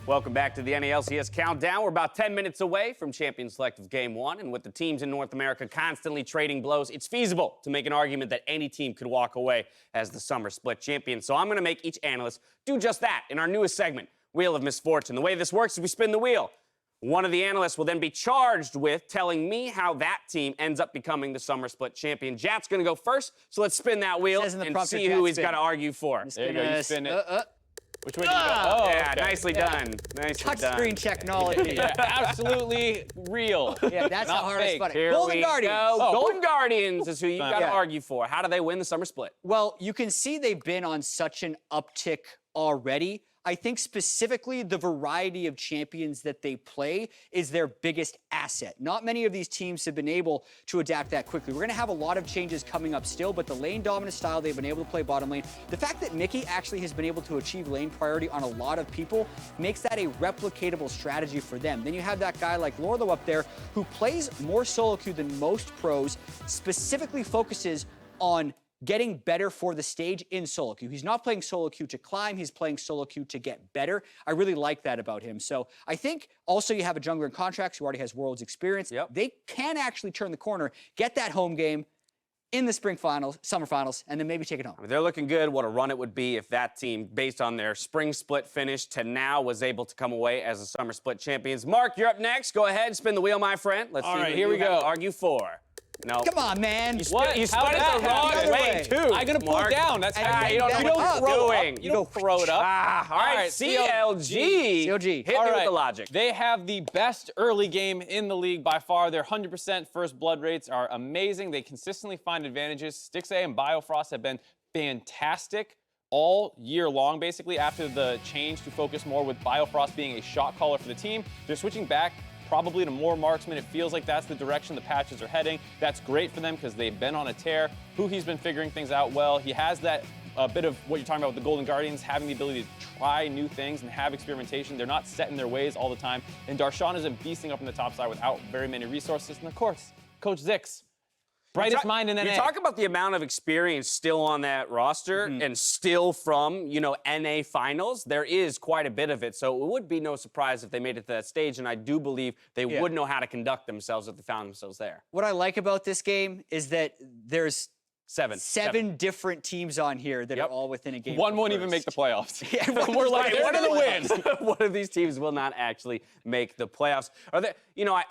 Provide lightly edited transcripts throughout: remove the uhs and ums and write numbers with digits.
Welcome back to the NALCS Countdown. We're about 10 minutes away from Champion Selective Game 1, and with the teams in North America constantly trading blows, it's feasible to make an argument that any team could walk away as the Summer Split champion. So I'm going to make each analyst do just that in our newest segment, Wheel of Misfortune. The way this works is we spin the wheel. One of the analysts will then be charged with telling me how that team ends up becoming the Summer Split champion. Jat's going to go first, so let's spin that wheel and see who he's got to argue for. There you go, you spin it. Which way do you go? Oh, yeah, okay. nicely done. Nicely done. Touchscreen technology. Yeah, absolutely real. Yeah, that's the hardest part. Here Golden we Guardians. Go. Oh. Golden Guardians is who you've got to Yeah. argue for. How do they win the Summer Split? Well, you can see they've been on such an uptick already. I think specifically the variety of champions that they play is their biggest asset. Not many of these teams have been able to adapt that quickly. We're going to have a lot of changes coming up still, but the lane dominant style they've been able to play bottom lane, the fact that Mithy actually has been able to achieve lane priority on a lot of people makes that a replicatable strategy for them. Then you have that guy like Lorlo up there who plays more solo queue than most pros, specifically focuses on getting better for the stage in solo queue. He's not playing solo queue to climb, he's playing solo queue to get better. I really like that about him. So I think also you have a jungler in contracts who already has Worlds experience. Yep. They can actually turn the corner, get that home game in the spring finals, summer finals, and then maybe take it home. I mean, they're looking good. What a run it would be if that team, based on their spring split finish to now, was able to come away as the Summer Split champions. Mark, you're up next. Go ahead, spin the wheel, my friend. Let's see right, here we go. Argue for. No. Come on, man. What? You How spun did it that the wrong happen? way, too. I'm gonna pull it down. That's And how then you don't back know it what up. you're doing. doing. You don't throw it up. All right, CLG. CLG. Hit me with the logic. They have the best early game in the league by far. Their 100% first blood rates are amazing. They consistently find advantages. Stixay and Biofrost have been fantastic all year long, basically, after the change to focus more with Biofrost being a shot caller for the team. They're switching back probably to more marksman. It feels like that's the direction the patches are heading. That's great for them because they've been on a tear. He's been figuring things out well. He has that bit of what you're talking about with the Golden Guardians, having the ability to try new things and have experimentation. They're not set in their ways all the time. And Darshan has been beasting up on the top side without very many resources. And of course, Coach Zix, brightest mind in NA. You talk about the amount of experience still on that roster and still from, NA finals. There is quite a bit of it. So it would be no surprise if they made it to that stage. And I do believe they would know how to conduct themselves if they found themselves there. What I like about this game is that there's seven different teams on here that are all within a game. One won't even make the playoffs. Yeah, We're like, what are the wins? One of these teams will not actually make the playoffs. Are there,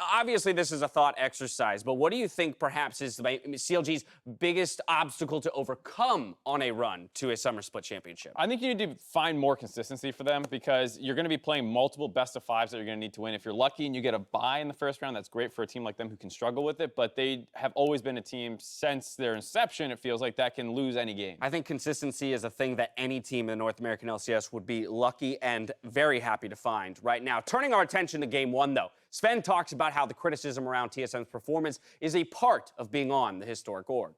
obviously this is a thought exercise, but what do you think perhaps is CLG's biggest obstacle to overcome on a run to a Summer Split championship? I think you need to find more consistency for them because you're going to be playing multiple best of fives that you're going to need to win. If you're lucky and you get a bye in the first round, that's great for a team like them who can struggle with it, but they have always been a team since their inception, it feels like, that can lose any game. I think consistency is a thing that any team in the North American LCS would be lucky and very happy to find right now. Turning our attention to Game 1, though, Zven talks about how the criticism around TSM's performance is a part of being on the historic org.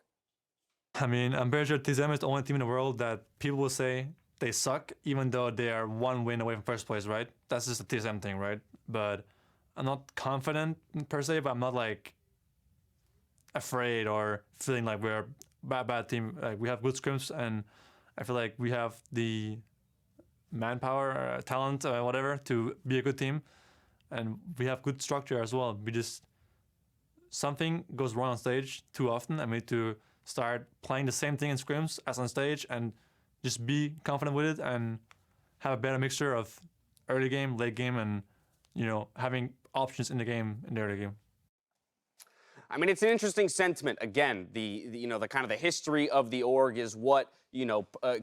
I mean, I'm pretty sure TSM is the only team in the world that people will say they suck, even though they are one win away from first place, right? That's just a TSM thing, right? But I'm not confident per se, but I'm not like afraid or feeling like we're a bad team. Like, we have good scrims, and I feel like we have the manpower, talent, whatever, to be a good team. And we have good structure as well. Something goes wrong on stage too often, and we need to start playing the same thing in scrims as on stage and just be confident with it and have a better mixture of early game, late game, and having options in the game, in the early game. I mean, it's an interesting sentiment. Again, the kind of the history of the org is what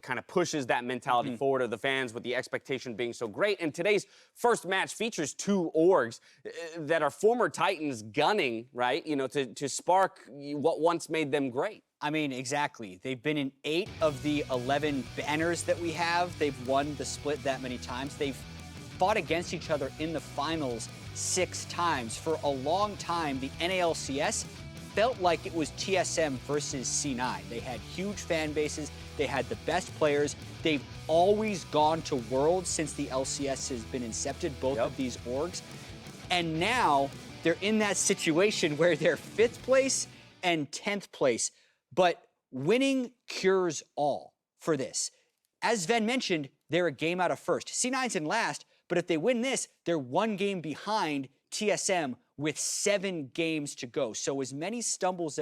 kind of pushes that mentality forward of the fans, with the expectation being so great. And today's first match features two orgs that are former Titans gunning, right? To spark what once made them great. I mean, exactly. They've been in 8 of the 11 banners that we have. They've won the split that many times. They've fought against each other in the finals 6 times. For a long time, the NALCS felt like it was TSM versus C9. They had huge fan bases. They had the best players. They've always gone to Worlds since the LCS has been incepted, both of these orgs. And now they're in that situation where they're 5th place and 10th place. But winning cures all for this. As Zven mentioned, they're a game out of first. C9's in last, But if they win this, they're 1 game behind TSM with 7 games to go. So as many stumbles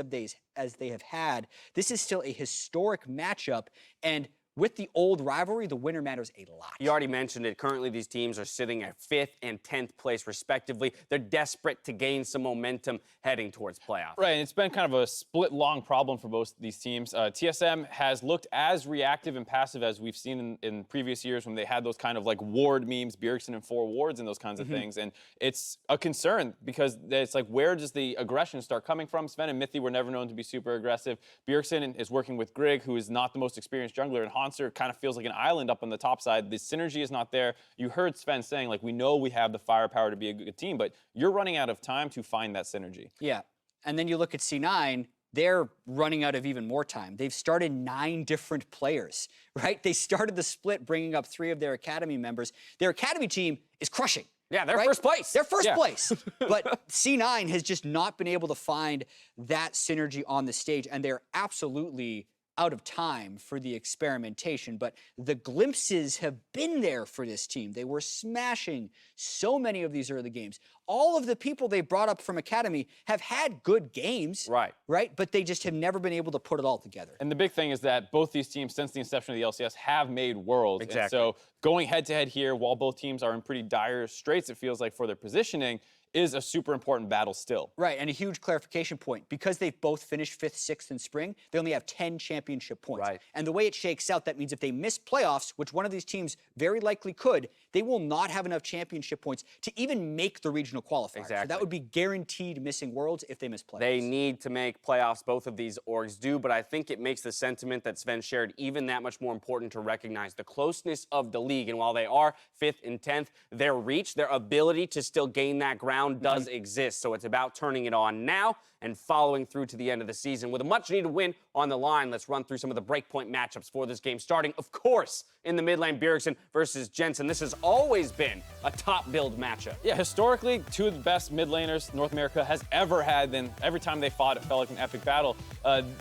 as they have had, this is still a historic matchup. And with the old rivalry, the winner matters a lot. You already mentioned it. Currently, these teams are sitting at 5th and 10th place, respectively. They're desperate to gain some momentum heading towards playoffs. Right, and it's been kind of a split-long problem for both these teams. TSM has looked as reactive and passive as we've seen in previous years when they had those kind of like ward memes, Bjergsen and 4 wards and those kinds of things. And it's a concern because it's like, where does the aggression start coming from? Zven and Mithy were never known to be super aggressive. Bjergsen is working with Grig, who is not the most experienced jungler, and Hauntzer kind of feels like an island up on the top side. The synergy is not there. You heard Zven saying, like, we know we have the firepower to be a good team, but you're running out of time to find that synergy. Yeah, and then you look at C9, they're running out of even more time. They've started 9 different players, right? They started the split bringing up 3 of their academy members. Their academy team is crushing. Yeah, they're first place. They're first place. But C9 has just not been able to find that synergy on the stage, and they're absolutely out of time for the experimentation, but the glimpses have been there for this team. They were smashing so many of these early games. All of the people they brought up from Academy have had good games, right? But they just have never been able to put it all together. And the big thing is that both these teams, since the inception of the LCS, have made Worlds. Exactly. And so going head-to-head here, while both teams are in pretty dire straits, it feels like, for their positioning, is a super important battle still. Right, and a huge clarification point. Because they've both finished 5th, 6th in spring, they only have 10 championship points. Right. And the way it shakes out, that means if they miss playoffs, which one of these teams very likely could, they will not have enough championship points to even make the regional qualifier. Exactly. So that would be guaranteed missing Worlds if they miss playoffs. They need to make playoffs, both of these orgs do, but I think it makes the sentiment that Zven shared even that much more important to recognize the closeness of the league. And while they are 5th and 10th, their reach, their ability to still gain that ground does exist. So it's about turning it on now and following through to the end of the season. With a much-needed win on the line, let's run through some of the breakpoint matchups for this game, starting, of course, in the mid lane, Bjergsen versus Jensen. This has always been a top-build matchup. Yeah, historically, 2 of the best mid laners North America has ever had. Then every time they fought, it felt like an epic battle.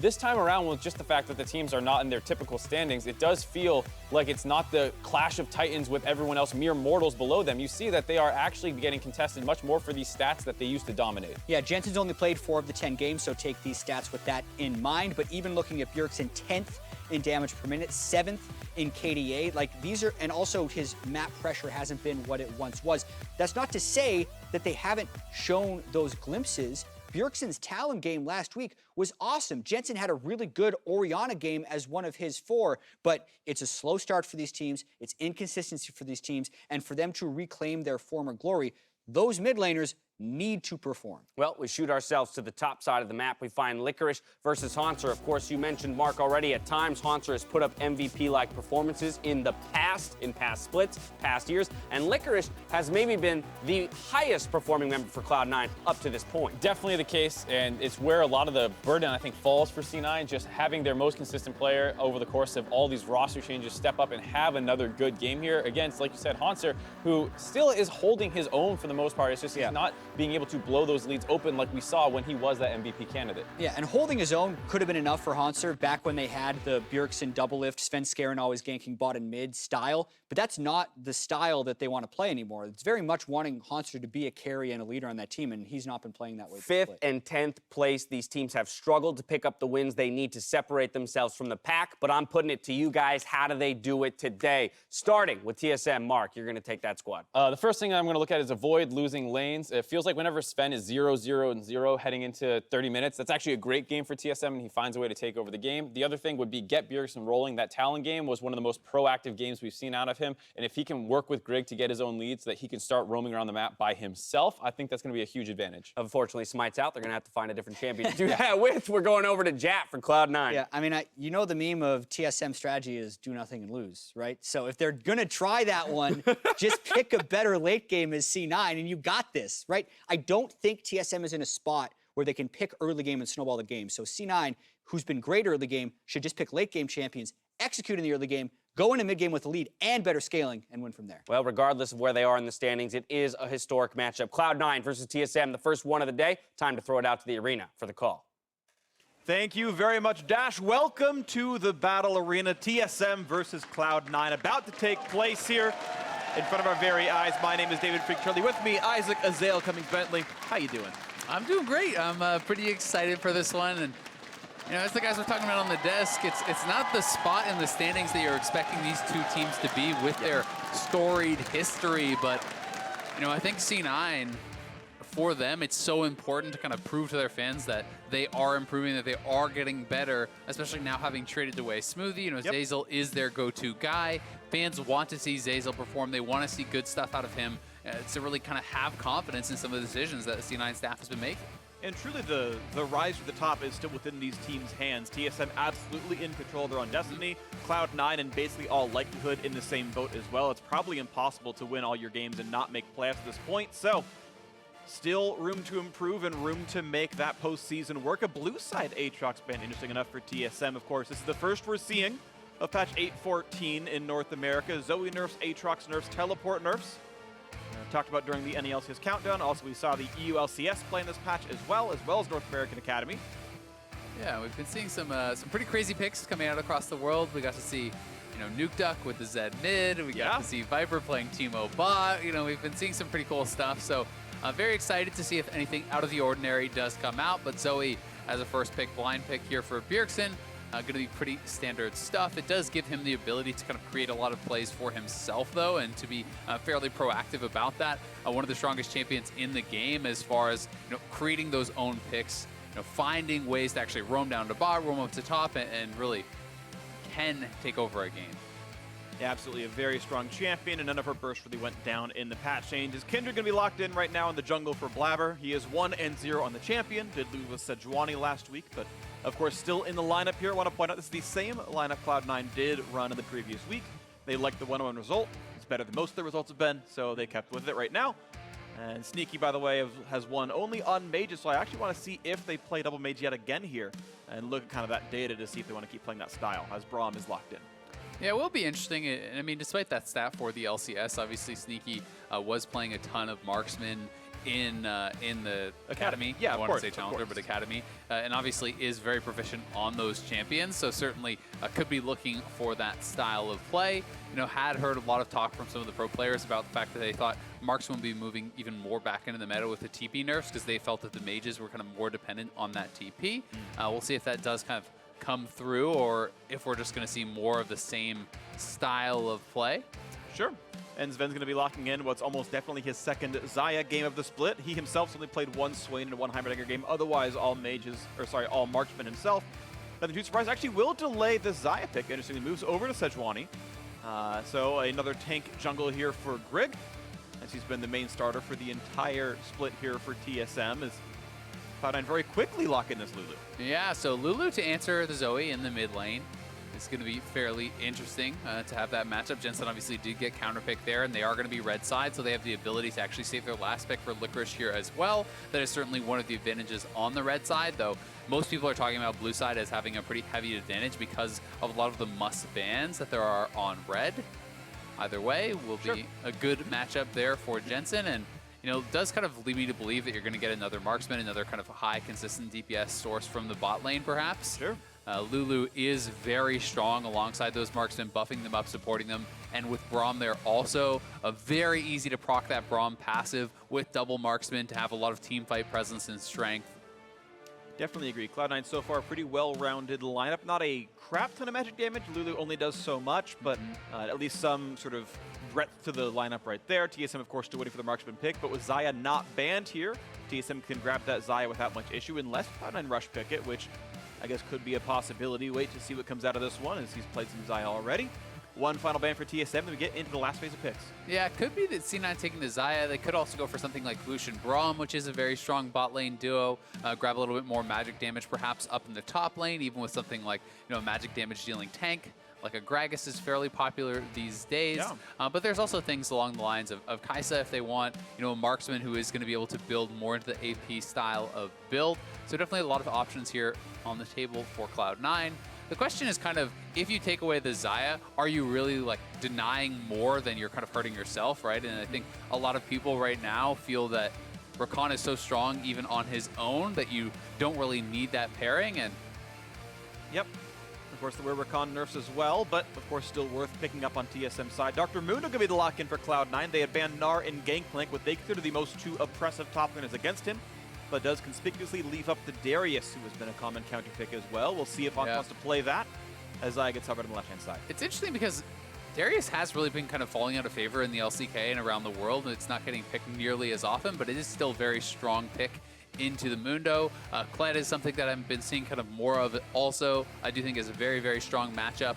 This time around, with just the fact that the teams are not in their typical standings, it does feel like it's not the clash of titans with everyone else, mere mortals below them. You see that they are actually getting contested much more for these stats that they used to dominate. Yeah, Jensen's only played 4 of the 10 games, so take these stats with that in mind. But even looking at Bjergsen, 10th in damage per minute, 7th in KDA, like these are, and also his map pressure hasn't been what it once was. That's not to say that they haven't shown those glimpses. Bjergsen's Talon game last week was awesome. Jensen had a really good Orianna game as one of his 4, but it's a slow start for these teams. It's inconsistency for these teams, and for them to reclaim their former glory, those mid laners need to perform. Well, we shoot ourselves to the top side of the map. We find Licorice versus Hauntzer. Of course, you mentioned, Mark, already. At times, Hauntzer has put up MVP-like performances in the past, in past splits, past years, and Licorice has maybe been the highest performing member for Cloud9 up to this point. Definitely the case, and it's where a lot of the burden, I think, falls for C9, just having their most consistent player over the course of all these roster changes step up and have another good game here against, like you said, Hauntzer, who still is holding his own for the most part. It's just he's not being able to blow those leads open like we saw when he was that MVP candidate. Yeah, and holding his own could have been enough for Hauntzer back when they had the Bjergsen double lift, Sven Skaren always ganking bot and mid style, but that's not the style that they want to play anymore. It's very much wanting Hauntzer to be a carry and a leader on that team, and he's not been playing that way. 5th and 10th place, these teams have struggled to pick up the wins. They need to separate themselves from the pack, but I'm putting it to you guys. How do they do it today? Starting with TSM, Mark, you're going to take that squad. The first thing I'm going to look at is avoid losing lanes. It feels like whenever Zven is 0-0-0 heading into 30 minutes, that's actually a great game for TSM, and he finds a way to take over the game. The other thing would be get Bjergsen rolling. That Talon game was one of the most proactive games we've seen out of him, and if he can work with Grig to get his own leads, so that he can start roaming around the map by himself, I think that's going to be a huge advantage. Unfortunately, Smite's out. They're going to have to find a different champion to do that with. We're going over to Jat for Cloud9. Yeah, I mean, you know the meme of TSM strategy is do nothing and lose, right? So if they're going to try that one, just pick a better late game as C9, and you got this, right? I don't think TSM is in a spot where they can pick early game and snowball the game. So C9, who's been great early game, should just pick late game champions, execute in the early game, go into mid game with a lead and better scaling, and win from there. Well, regardless of where they are in the standings, it is a historic matchup. Cloud9 versus TSM, the first one of the day. Time to throw it out to the arena for the call. Thank you very much, Dash. Welcome to the battle arena. TSM versus Cloud9 about to take place here. in front of our very eyes. My name is David Freak Charlie. With me, Isaac Azale Cummings Bentley. How you doing? I'm doing great. I'm pretty excited for this one. And, you know, as the guys were talking about on the desk, it's not the spot in the standings that you're expecting these two teams to be with their storied history. But, you know, I think C9, for them, it's so important to kind of prove to their fans that they are improving, that they are getting better, especially now having traded away Smoothie. You know, Zeyzal is their go-to guy. Fans want to see Zeyzal perform. They want to see good stuff out of him to really kind of have confidence in some of the decisions that the C9 staff has been making. And truly, the rise to the top is still within these teams' hands. TSM absolutely in control of their own destiny. Cloud9 in basically all likelihood in the same boat as well. It's probably impossible to win all your games and not make playoffs at this point. So, still room to improve and room to make that postseason work. A blue side Aatrox ban, interesting enough for TSM, of course. This is the first we're seeing of patch 8.14 in North America. Zoe nerfs, Aatrox nerfs, teleport nerfs. Talked about during the NELCS countdown. Also, we saw the EU LCS play in this patch as well as North American Academy. Yeah, we've been seeing some pretty crazy picks coming out across the world. We got to see, you know, Nuke Duck with the Zed mid. We got to see Viper playing Teemo bot. You know, we've been seeing some pretty cool stuff. So I'm very excited to see if anything out of the ordinary does come out. But Zoe as a first pick, blind pick here for Bjergsen. Going to be pretty standard stuff. It does give him the ability to kind of create a lot of plays for himself, though, and to be fairly proactive about that. One of the strongest champions in the game as far as, you know, creating those own picks, you know, finding ways to actually roam down to bot, roam up to top, and really can take over a game. Yeah, absolutely a very strong champion, and none of her bursts really went down in the patch changes. Kindred going to be locked in right now in the jungle for Blaber. He is 1-0 on the champion. Did lose with Sejuani last week, but of course still in the lineup here. I want to point out this is the same lineup Cloud9 did run in the previous week. They liked the 1-1 result. It's better than most of the results have been, so they kept with it right now. And Sneaky, by the way, has won only on mages, so I actually want to see if they play double mage yet again here and look at kind of that data to see if they want to keep playing that style as Braum is locked in. Yeah, it will be interesting. And I mean, despite that stat for the LCS, obviously Sneaky was playing a ton of marksman in the Academy. Yeah, I want to say Challenger, but Academy. And obviously is very proficient on those champions. So certainly could be looking for that style of play. You know, had heard a lot of talk from some of the pro players about the fact that they thought marksman would be moving even more back into the meta with the TP nerfs because they felt that the mages were kind of more dependent on that TP. We'll see if that does kind of come through or if we're just going to see more of the same style of play. Sure. And Zven's going to be locking in what's almost definitely his second Xayah game of the split. He himself's only played one Swain and one Heimerdinger game. Otherwise, all marksman himself. Nothing too surprised. Actually will delay the Xayah pick. Interestingly, moves over to Sejuani. So another tank jungle here for Grig, as he's been the main starter for the entire split here for TSM. Is Cloud9 very quickly lock in this Lulu. Yeah, so Lulu to answer the Zoe in the mid lane. It's going to be fairly interesting to have that matchup. Jensen obviously did get counterpick there, and they are going to be red side, so they have the ability to actually save their last pick for Licorice here as well. That is certainly one of the advantages on the red side, though most people are talking about blue side as having a pretty heavy advantage because of a lot of the must bans that there are on red. Either way, will be a good matchup there for Jensen, and you know, does kind of lead me to believe that you're going to get another marksman, another kind of high consistent DPS source from the bot lane, perhaps. Sure. Lulu is very strong alongside those marksmen, buffing them up, supporting them. And with Braum there also, very easy to proc that Braum passive with double marksman to have a lot of team fight presence and strength. Definitely agree. Cloud9 so far pretty well-rounded lineup. Not a crap ton of magic damage. Lulu only does so much, but at least some sort of breadth to the lineup right there. TSM, of course, still waiting for the marksman pick, but with Xayah not banned here, TSM can grab that Xayah without much issue unless Cloud9 rush pick it, which I guess could be a possibility. Wait to see what comes out of this one as he's played some Xayah already. One final ban for TSM, then we get into the last phase of picks. Yeah, it could be that C9 taking the Xayah. They could also go for something like Lucian Braum, which is a very strong bot lane duo. Grab a little bit more magic damage perhaps up in the top lane, even with something like, you know, magic damage dealing tank. Like a Gragas is fairly popular these days. Yeah. But there's also things along the lines of Xayah if they want, you know, a marksman who is going to be able to build more into the AP style of build. So definitely a lot of options here on the table for Cloud9. The question is kind of, if you take away the Xayah, are you really like denying more than you're kind of hurting yourself, right? And I think a lot of people right now feel that Rakan is so strong even on his own that you don't really need that pairing. And yep. Of course, there were Rakan nerfs as well, but of course still worth picking up on TSM side. Dr. Mundo going to be the lock-in for Cloud9. They had banned Gnar and Gangplank, what they consider the most two oppressive top laners against him, but does conspicuously leave up the Darius, who has been a common counter pick as well. We'll see if Hauntzer wants to play that as Xayah gets covered on the left-hand side. It's interesting because Darius has really been kind of falling out of favor in the LCK and around the world, and it's not getting picked nearly as often, but it is still a very strong pick into the Mundo. Kled is something that I've been seeing kind of more of also. I do think is a very, very strong matchup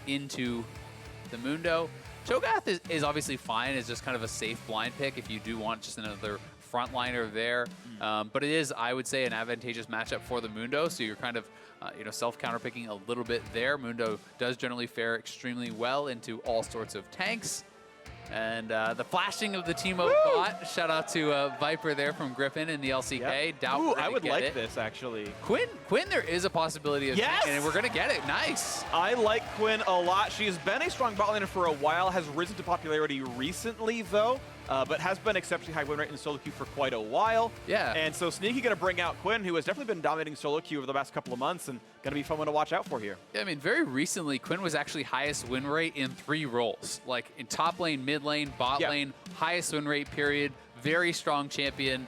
into the Mundo. Cho'Gath is obviously fine. It's just kind of a safe blind pick if you do want just another frontliner there. But it is, I would say, an advantageous matchup for the Mundo, so you're kind of self-counterpicking a little bit there. Mundo does generally fare extremely well into all sorts of tanks. And the flashing of the Teemo bot. Shout out to Viper there from Griffin in the LCK. Yep. Doubt Ooh, we're gonna I would get like it. this, actually. Quinn, there is a possibility of taking it, and we're going to get it. Nice. I like Quinn a lot. She's been a strong bot laner for a while, has risen to popularity recently, though, but has been exceptionally high win rate in solo queue for quite a while. Yeah. And so Sneaky going to bring out Quinn, who has definitely been dominating solo queue over the past couple of months, and going to be fun one to watch out for here. Yeah, I mean, very recently, Quinn was actually highest win rate in 3 roles. Like in top lane, mid lane, bot lane, highest win rate period, very strong champion.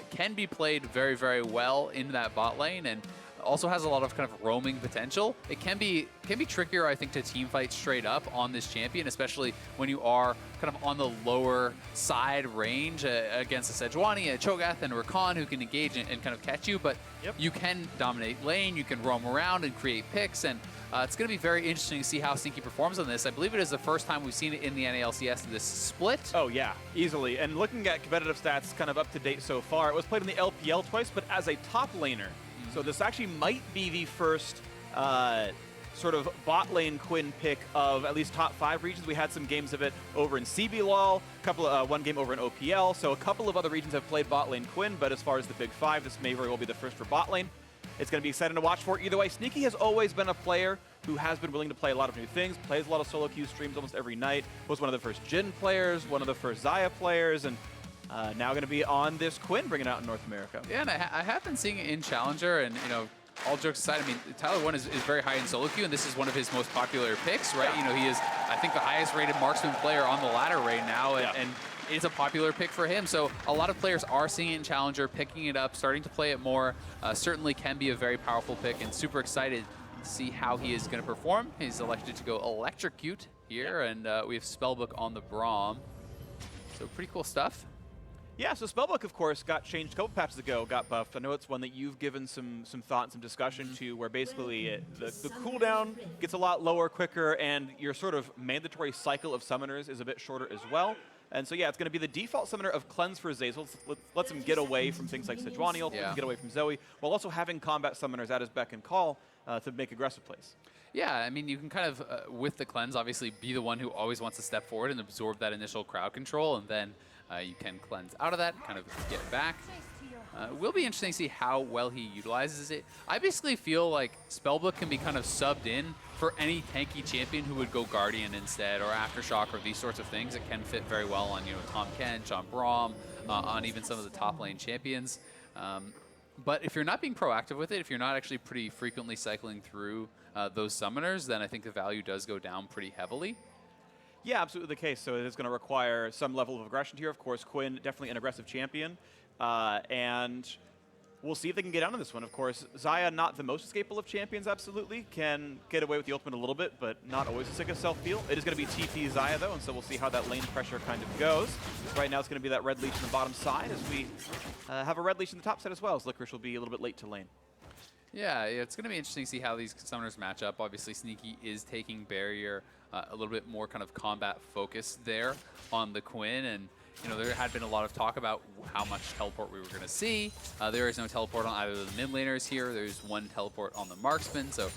Can be played very, very well in that bot lane, and also has a lot of kind of roaming potential. It can be trickier, I think, to team fight straight up on this champion, especially when you are kind of on the lower side range against a Sejuani, a Cho'Gath, and a Rakan who can engage and kind of catch you. But you can dominate lane, you can roam around and create picks, and it's going to be very interesting to see how Sneaky performs on this. I believe it is the first time we've seen it in the NALCS in this split. Oh yeah, easily. And looking at competitive stats kind of up to date so far, it was played in the LPL twice, but as a top laner. So this actually might be the first sort of bot lane Quinn pick of at least top 5 regions. We had some games of it over in CBLOL, one game over in OPL, so a couple of other regions have played bot lane Quinn, but as far as the big 5, this may very well be the first for bot lane. It's going to be exciting to watch for either way. Sneaky has always been a player who has been willing to play a lot of new things, plays a lot of solo queue, streams almost every night, was one of the first Jhin players, one of the first Xayah players, and now going to be on this Quinn bringing it out in North America. Yeah, and I have been seeing it in Challenger, and all jokes aside, I mean, Tyler 1 is very high in solo queue, and this is one of his most popular picks, right? Yeah. He is, I think, the highest rated marksman player on the ladder right now, and it's a popular pick for him. So a lot of players are seeing it in Challenger, picking it up, starting to play it more. Certainly can be a very powerful pick, and super excited to see how he is going to perform. He's elected to go Electrocute here, and we have Spellbook on the Braum. So pretty cool stuff. Yeah, so Spellbook, of course, got changed a couple patches ago, got buffed. I know it's one that you've given some thought and some discussion to, where basically the cooldown gets a lot lower, quicker, and your sort of mandatory cycle of summoners is a bit shorter as well. And so, yeah, it's going to be the default summoner of Cleanse for Zeyzal. Lets him get away from things like Sejuani, get away from Zoe, while also having combat summoners at his beck and call to make aggressive plays. Yeah, I mean, you can kind of, with the Cleanse, obviously be the one who always wants to step forward and absorb that initial crowd control, and then you can cleanse out of that, kind of get back. It will be interesting to see how well he utilizes it. I basically feel like Spellbook can be kind of subbed in for any tanky champion who would go Guardian instead, or Aftershock, or these sorts of things. It can fit very well on, Tom Kench, on Braum, on even some of the top lane champions. But if you're not being proactive with it, if you're not actually pretty frequently cycling through those summoners, then I think the value does go down pretty heavily. Yeah, absolutely the case. So it is going to require some level of aggression here. Of course, Quinn, definitely an aggressive champion. And we'll see if they can get out of this one. Of course, Xayah, not the most escapable of champions, absolutely. Can get away with the ultimate a little bit, but not always a sick of self-feel. It is going to be TP Xayah, though, and so we'll see how that lane pressure kind of goes. Right now, it's going to be that red leash on the bottom side, as we have a red leash on the top side as well, as Licorice will be a little bit late to lane. Yeah, it's going to be interesting to see how these summoners match up. Obviously, Sneaky is taking barrier, a little bit more kind of combat focus there on the Quinn, and there had been a lot of talk about how much teleport we were going to see. There is no teleport on either of the mid laners here. There's one teleport on the marksman, so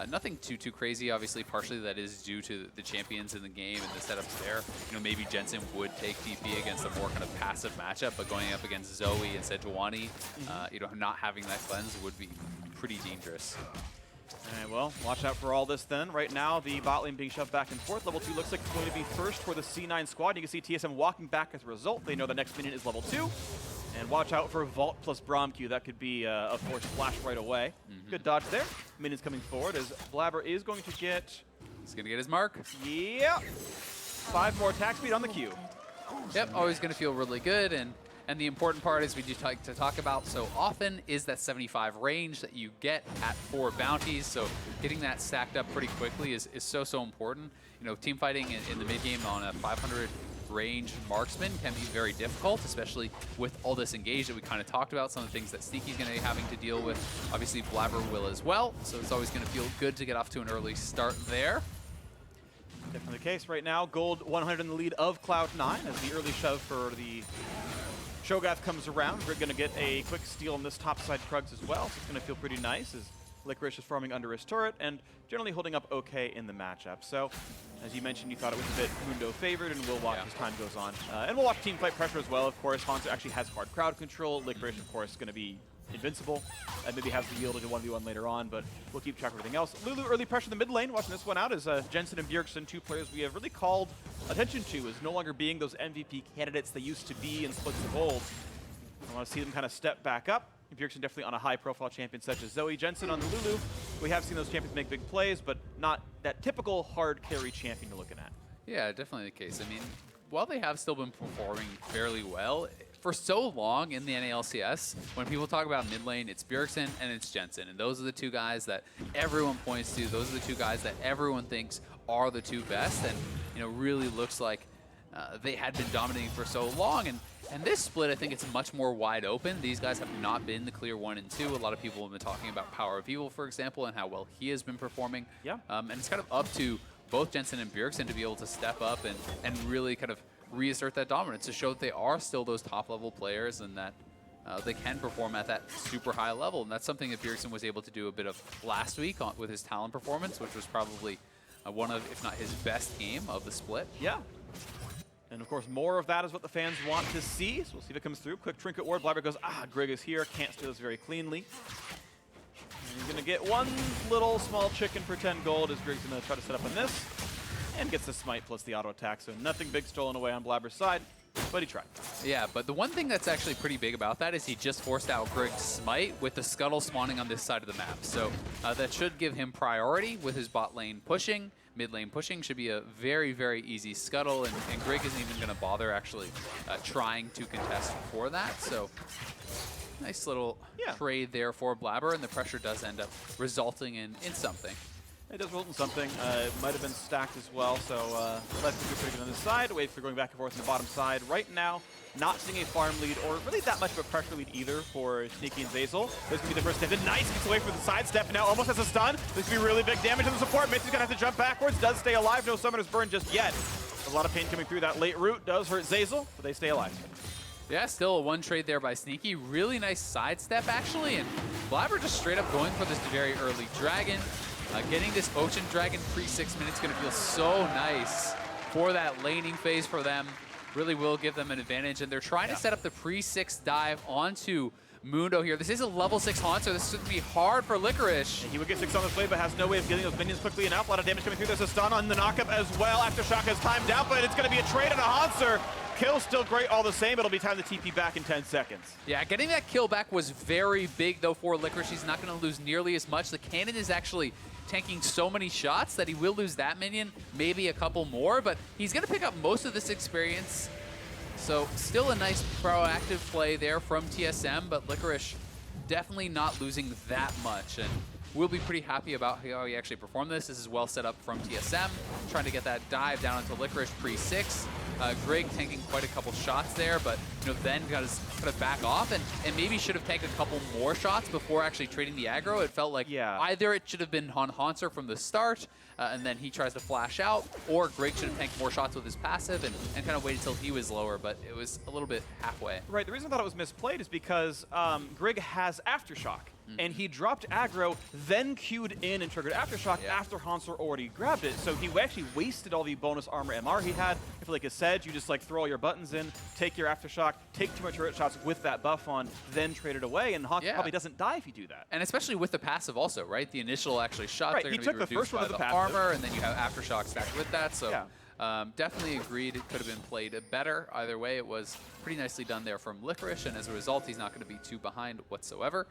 nothing too crazy. Obviously, partially that is due to the champions in the game and the setups there. Maybe Jensen would take TP against a more kind of passive matchup, but going up against Zoe and Sejuani, not having that cleanse would be pretty dangerous. All right, well, watch out for all this then. Right now, the bot lane being shoved back and forth. Level 2 looks like it's going to be first for the C9 squad. You can see TSM walking back as a result. They know the next minion is level 2. And watch out for Vault plus Braum Q. That could be a force flash right away. Good dodge there. minions coming forward as Blaber is going to get... He's going to get his mark. Yeah. 5 more attack speed on the Q. Yep, always going to feel really good. And the important part, is we do like to talk about so often, is that 75 range that you get at 4 bounties. So getting that stacked up pretty quickly is so important. You know, team fighting in the mid game on a 500 range marksman can be very difficult, especially with all this engage that we kind of talked about, some of the things that Sneaky's going to be having to deal with. Obviously, Blaber will as well, so it's always going to feel good to get off to an early start there. Definitely the case right now. Gold 100 in the lead of Cloud9 as the early shove for the Cho'Gath comes around. We're going to get a quick steal on this top side Krugs as well, so it's going to feel pretty nice as Licorice is farming under his turret and generally holding up okay in the matchup. So, as you mentioned, you thought it was a bit Mundo favored, and we'll watch as time goes on. And we'll watch team fight pressure as well, of course. Hauntzer actually has hard crowd control. Licorice, of course, going to be invincible and maybe has the yield into 1v1 later on, but we'll keep track of everything else. Lulu early pressure in the mid lane, watching this one out, is Jensen and Bjergsen, 2 players we have really called attention to as no longer being those MVP candidates they used to be in splits of gold. I want to see them kind of step back up. Bjergsen definitely on a high-profile champion such as Zoe. Jensen on the Lulu. We have seen those champions make big plays, but not that typical hard carry champion you're looking at. Yeah, definitely the case. I mean, while they have still been performing fairly well, for so long in the NALCS, when people talk about mid lane, it's Bjergsen and it's Jensen. And those are the 2 guys that everyone points to. Those are the 2 guys that everyone thinks are the 2 best. And, you know, really looks like they had been dominating for so long. And this split, I think it's much more wide open. These guys have not been the clear 1 and 2. A lot of people have been talking about Power of Evil, for example, and how well he has been performing. Yeah. And it's kind of up to both Jensen and Bjergsen to be able to step up and really kind of reassert that dominance, to show that they are still those top-level players and that they can perform at that super high level. And that's something that Bjergsen was able to do a bit of last week with his Talon performance, which was probably one of, if not his best game of the split. Yeah. And of course, more of that is what the fans want to see. So we'll see if it comes through. Quick trinket ward. Blaber goes, Grig is here. Can't steal this very cleanly. And you're going to get one little small chicken for 10 gold as Grig's going to try to set up on this. And gets the smite plus the auto attack. So nothing big stolen away on Blaber's side, but he tried. Yeah, but the one thing that's actually pretty big about that is he just forced out Grig's smite with the scuttle spawning on this side of the map. So that should give him priority with his bot lane pushing. Mid lane pushing should be a very, very easy scuttle, and Grig isn't even going to bother actually trying to contest for that. So nice little trade there for Blaber, and the pressure does end up resulting in something. It does result in something. It might have been stacked as well, so let's do pretty good on this side. Wait for going back and forth on the bottom side. Right now, not seeing a farm lead or really that much of a pressure lead either for Sneaky and Zeyzal. This could be the first step. Nice, gets away from the sidestep, and now almost has a stun. This could be really big damage on the support. Mithy's gonna have to jump backwards, does stay alive. No Summoner's Burn just yet. A lot of pain coming through. That late root does hurt Zeyzal, but they stay alive. Yeah, still a 1 trade there by Sneaky. Really nice sidestep, actually, and Blaber just straight up going for this very early dragon. Getting this Ocean Dragon pre-6 minutes going to feel so nice for that laning phase for them. Really will give them an advantage, and they're trying to set up the pre-6 dive onto Mundo here. This is a level 6 Hauntzer. This is going to be hard for Licorice. And he would get 6 on this way, but has no way of getting those minions quickly enough. A lot of damage coming through. There's a stun on the knockup as well. Aftershock has timed out, but it's going to be a trade on a Hauntzer. Kill still great all the same. It'll be time to TP back in 10 seconds. Yeah, getting that kill back was very big, though, for Licorice. He's not going to lose nearly as much. The cannon is actually tanking so many shots that he will lose that minion, maybe a couple more, but he's going to pick up most of this experience. So still a nice proactive play there from TSM, but Licorice definitely not losing that much. And we'll be pretty happy about how he actually performed this. This is well set up from TSM, trying to get that dive down into Licorice pre-6. Grig tanking quite a couple shots there, but then got to back off and maybe should have taken a couple more shots before actually trading the aggro. It felt like either it should have been on Hauntzer from the start, and then he tries to flash out, or Grig should have tanked more shots with his passive and kind of waited until he was lower, but it was a little bit halfway. Right, the reason I thought it was misplayed is because Grig has Aftershock. And he dropped aggro, then queued in and triggered Aftershock after Hauntzer already grabbed it. So he actually wasted all the bonus armor MR he had. If like I said, you just like throw all your buttons in, take your Aftershock, take 2 more turret shots with that buff on, then trade it away. And Hauntzer probably doesn't die if you do that. And especially with the passive also, right? The initial actually shots, right, they're he going to took be the first reduced one by of the the passive. armor, and then you have Aftershock stacked with that. So definitely agreed it could have been played better. Either way, it was pretty nicely done there from Licorice, and as a result, he's not going to be too behind whatsoever.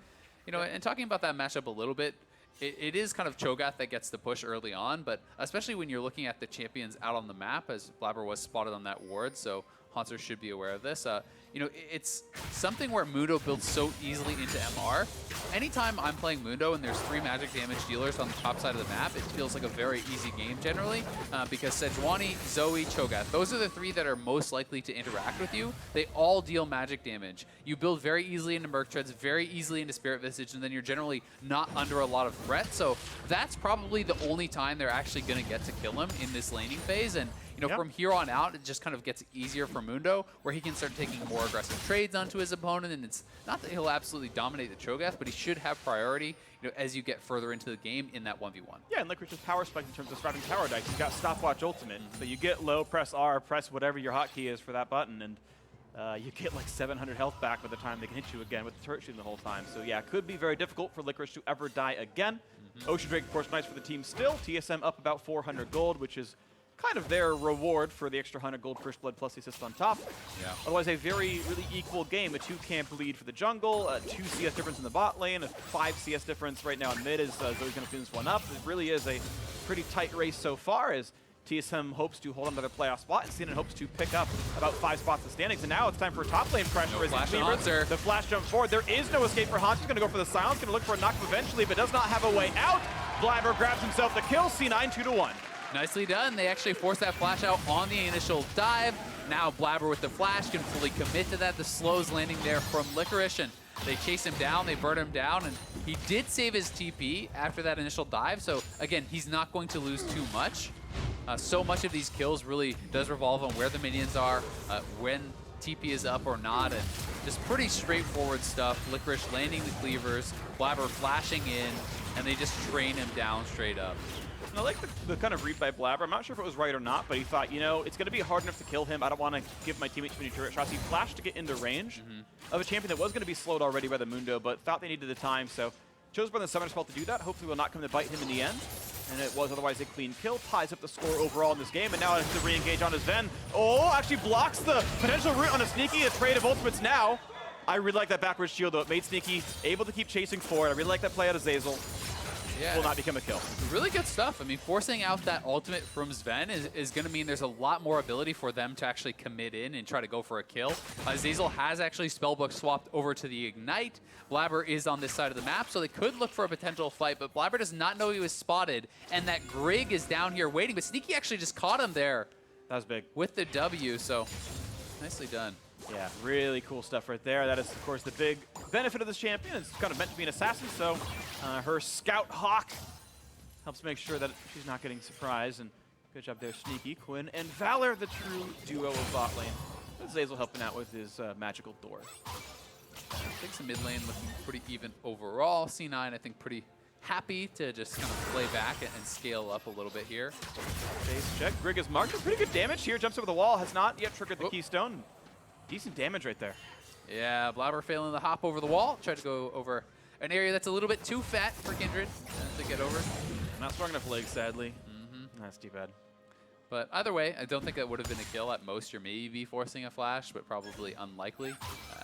And talking about that matchup a little bit, it is kind of Cho'Gath that gets the push early on, but especially when you're looking at the champions out on the map, as Blaber was spotted on that ward, so Hauntzer should be aware of this. You know, it's something where Mundo builds so easily into MR. Anytime I'm playing Mundo and there's 3 magic damage dealers on the top side of the map, it feels like a very easy game generally, because Sejuani, Zoe, Cho'Gath, those are the 3 that are most likely to interact with you. They all deal magic damage. You build very easily into Merc Treads, very easily into Spirit Visage, and then you're generally not under a lot of threat. So that's probably the only time they're actually going to get to kill him in this laning phase. And you know, from here on out, it just kind of gets easier for Mundo, where he can start taking more aggressive trades onto his opponent. And it's not that he'll absolutely dominate the Cho'Gath, but he should have priority, you know, as you get further into the game in that 1v1. Yeah, and Licorice's power spike in terms of starting tower dice. He's got stopwatch ultimate, so you get low, press R, press whatever your hotkey is for that button, and you get like 700 health back by the time they can hit you again with the turret shooting the whole time. So yeah, it could be very difficult for Licorice to ever die again. Ocean Drake, of course, nice for the team still. TSM up about 400 gold, which is kind of their reward for the extra 100 gold first blood plus the assist on top. Yeah. Otherwise, a really equal game. A 2 camp lead for the jungle, a 2 CS difference in the bot lane, a 5 CS difference right now in mid as Zoe's going to clean this one up. It really is a pretty tight race so far as TSM hopes to hold on to their playoff spot, and CNN hopes to pick up about 5 spots in the standings. And now it's time for top lane pressure. No as flash Cleaver, the flash jump forward. There is no escape for Hauntzer. He's going to go for the silence, going to look for a knock eventually, but does not have a way out. Blaber grabs himself the kill. C9 2-1. Nicely done. They actually forced that flash out on the initial dive. Now Blaber with the flash can fully commit to that. The slow's landing there from Licorice, and they chase him down, they burn him down, and he did save his TP after that initial dive. So again, he's not going to lose too much. So much of these kills really does revolve on where the minions are, when TP is up or not, and just pretty straightforward stuff. Licorice landing the cleavers, Blaber flashing in, and they just train him down straight up. And I like the kind of read by Blaber. I'm not sure if it was right or not, but he thought, you know, it's going to be hard enough to kill him. I don't want to give my teammates too many turret shots. He flashed to get into range of a champion that was going to be slowed already by the Mundo, but thought they needed the time, so chose by the summoner spell to do that. Hopefully will not come to bite him in the end. And it was otherwise a clean kill. Ties up the score overall in this game, and now it has to re-engage on his Zven. Oh, actually blocks the potential route on a Sneaky, a trade of ultimates now. I really like that backwards shield, though. It made Sneaky able to keep chasing forward. I really like that play out of Zeyzal. Yeah. Will not become a kill. Really good stuff. I mean, forcing out that ultimate from Zven is going to mean there's a lot more ability for them to actually commit in and try to go for a kill. Zeyzal has actually spellbook swapped over to the Ignite. Blaber is on this side of the map, so they could look for a potential fight, but Blaber does not know he was spotted, and that Grig is down here waiting, but Sneaky actually just caught him there. That was big. With the W, so nicely done. Yeah, really cool stuff right there. That is, of course, the big benefit of this champion. It's kind of meant to be an assassin, so her Scout Hawk helps make sure that she's not getting surprised. And good job there, Sneaky. Quinn and Valor, the true duo of bot lane. Zeyzal helping out with his magical door. I think some mid lane looking pretty even overall. C9, I think, pretty happy to just kind of play back and scale up a little bit here. Base check. Grig is marked. Pretty good damage here. Jumps over the wall. Has not yet triggered the keystone. Decent damage right there. Yeah, Blaber failing the hop over the wall. Tried to go over an area that's a little bit too fat for Kindred to get over. Not strong enough legs, sadly. That's too bad. But either way, I don't think that would have been a kill. At most, you're maybe forcing a flash, but probably unlikely.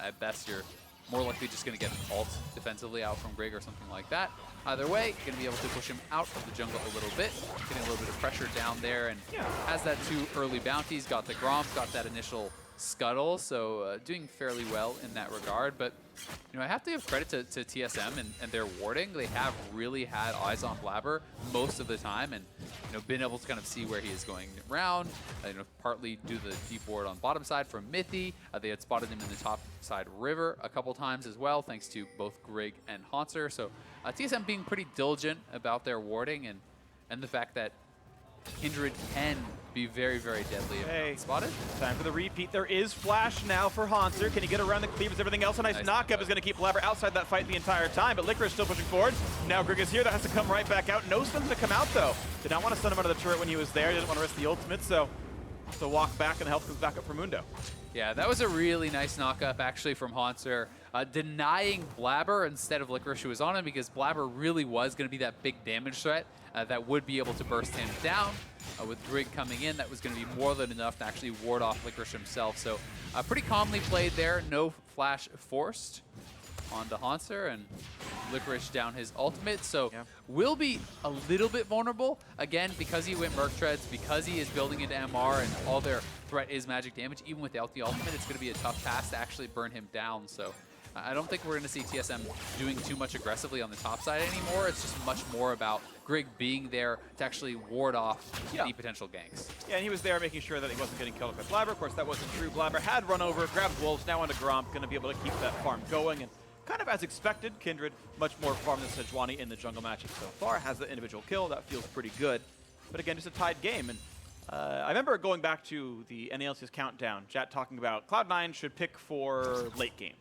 At best, you're more likely just going to get an ult defensively out from Grig or something like that. Either way, you're going to be able to push him out of the jungle a little bit, getting a little bit of pressure down there, and has that 2 early bounties, got the Braum, got that initial scuttle, so doing fairly well in that regard. But you know, I have to give credit to TSM and their warding. They have really had eyes on Blaber most of the time, and you know, been able to kind of see where he is going around. You know, partly due to the deep ward on bottom side from Mithy. They had spotted him in the top side river a couple times as well, thanks to both Grig and Hauntzer. So TSM being pretty diligent about their warding, and the fact that Kindred can be very, very deadly if spotted. Time for the repeat. There is flash now for Hauntzer. Can he get around the cleavers? Everything else. A nice knockup is going to keep Blaber outside that fight the entire time, but Licorice still pushing forward. Now Grig is here. That has to come right back out. No stun's going to come out, though. Did not want to stun him out of the turret when he was there. Didn't want to risk the ultimate, so walk back, and the health comes back up for Mundo. Yeah, that was a really nice knockup, actually, from Hauntzer. Denying Blaber instead of Licorice, who was on him, because Blaber really was going to be that big damage threat that would be able to burst him down. With Grig coming in, that was going to be more than enough to actually ward off Licorice himself. So pretty calmly played there, no flash forced. onto Hauntzer, and Licorice down his ultimate, so Yeah. will be a little bit vulnerable. Again, because he went Merc Treads, because he is building into MR and all their threat is magic damage, even without the ultimate, it's going to be a tough task to actually burn him down. So I don't think we're going to see TSM doing too much aggressively on the top side anymore. It's just much more about Grig being there to actually ward off any potential ganks. Yeah, and he was there making sure that he wasn't getting killed by Blaber. Of course, that wasn't true. Blaber had run over, grabbed Wolves, now onto Gromp, going to be able to keep that farm going. And kind of as expected, Kindred, much more farm than Sejuani in the jungle matchup so far, has the individual kill. That feels pretty good. But again, just a tied game. And I remember going back to the LCS countdown, chat talking about Cloud9 should pick for late game.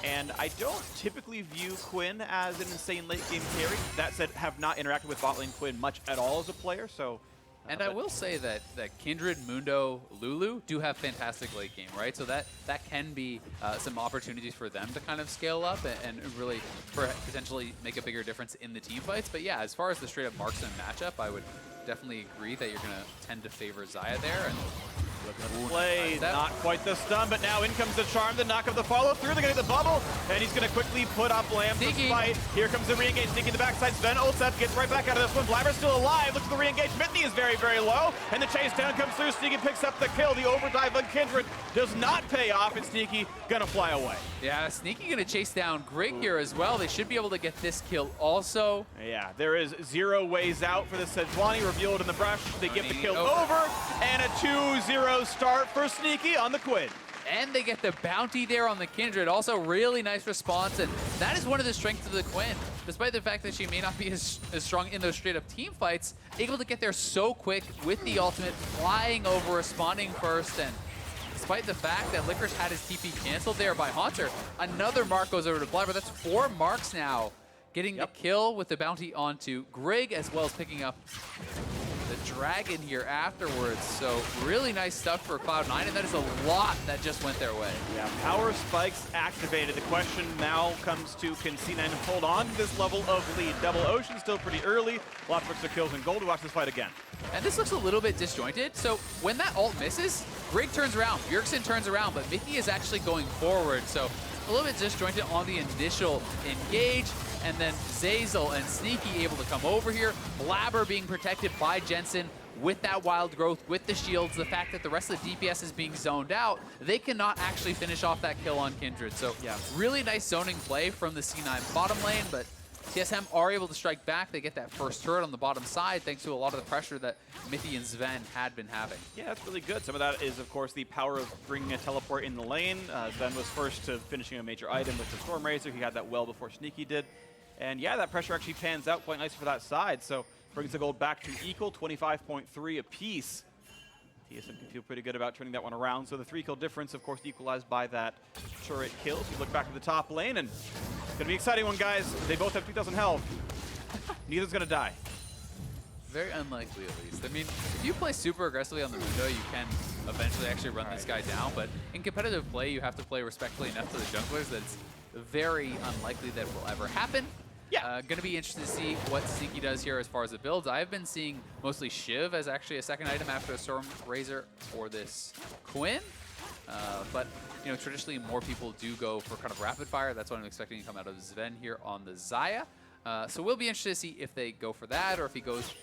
And I don't typically view Quinn as an insane late game carry. That said, have not interacted with bot lane Quinn much at all as a player, so... And I will say that Kindred, Mundo, Lulu do have fantastic late game, right? So that can be some opportunities for them to kind of scale up and really potentially make a bigger difference in the team fights. But yeah, as far as the straight up marksman matchup, I would definitely agree that you're going to tend to favor Xayah there. And play, not quite the stun, but now in comes the charm, the knock of the follow through. They're going to get the bubble, and he's going to quickly put up Lamb to fight. Here comes the re-engage, sneaking the backside. Zven ults up, gets right back out of this one. Blaber's still alive. Looks at the re-engage. Mithy is very, very low, and the chase down comes through. Sneaky picks up the kill. The overdive on Kindred does not pay off, and Sneaky going to fly away. Yeah, Sneaky going to chase down Grig here as well. They should be able to get this kill also. Yeah, there is 0 ways out for the Sejuani, revealed in the brush. They get the kill over, and a 2-0 start for Sneaky on the Quinn. And they get the bounty there on the Kindred. Also, really nice response, and that is one of the strengths of the Quinn. Despite the fact that she may not be as strong in those straight-up team fights, able to get there so quick with the ultimate, flying over, responding first, and despite the fact that Licorice had his TP canceled there by Hauntzer, another mark goes over to Blaber. That's 4 marks now. Getting the kill with the bounty onto Grig, as well as picking up the dragon here afterwards. So really nice stuff for Cloud9, and that is a lot that just went their way. Yeah, power spikes activated. The question now comes to, can C9 hold on to this level of lead? Double Ocean still pretty early. Lots of extra kills in gold. We watch this fight again. And this looks a little bit disjointed. So when that ult misses, Grig turns around, Bjergsen turns around, but Mithy is actually going forward. So a little bit disjointed on the initial engage. And then Zeyzal and Sneaky able to come over here. Blaber being protected by Jensen with that wild growth, with the shields, the fact that the rest of the DPS is being zoned out, they cannot actually finish off that kill on Kindred. So yeah, really nice zoning play from the C9 bottom lane, but TSM are able to strike back. They get that first turret on the bottom side thanks to a lot of the pressure that Mithy and Zven had been having. Yeah, that's really good. Some of that is, of course, the power of bringing a teleport in the lane. Zven was first to finishing a major item with the Storm Razor. He had that well before Sneaky did. And yeah, that pressure actually pans out quite nice for that side. So brings the gold back to equal, 25.3 apiece. TSM can feel pretty good about turning that one around. So the 3-kill difference, of course, equalized by that turret kill. So you look back to the top lane, and it's going to be an exciting one, guys. They both have 2,000 health. Neither's going to die. Very unlikely, at least. I mean, if you play super aggressively on the Mundo, you can eventually actually run this guy down. But in competitive play, you have to play respectfully enough to the junglers that it's very unlikely that it will ever happen. Yeah. Going to be interested to see what Sneaky does here as far as the builds. I've been seeing mostly Shiv as actually a second item after a Storm Razor for this Quinn. But, you know, traditionally more people do go for kind of rapid fire. That's what I'm expecting to come out of Zven here on the Xayah. So we'll be interested to see if they go for that or if he goes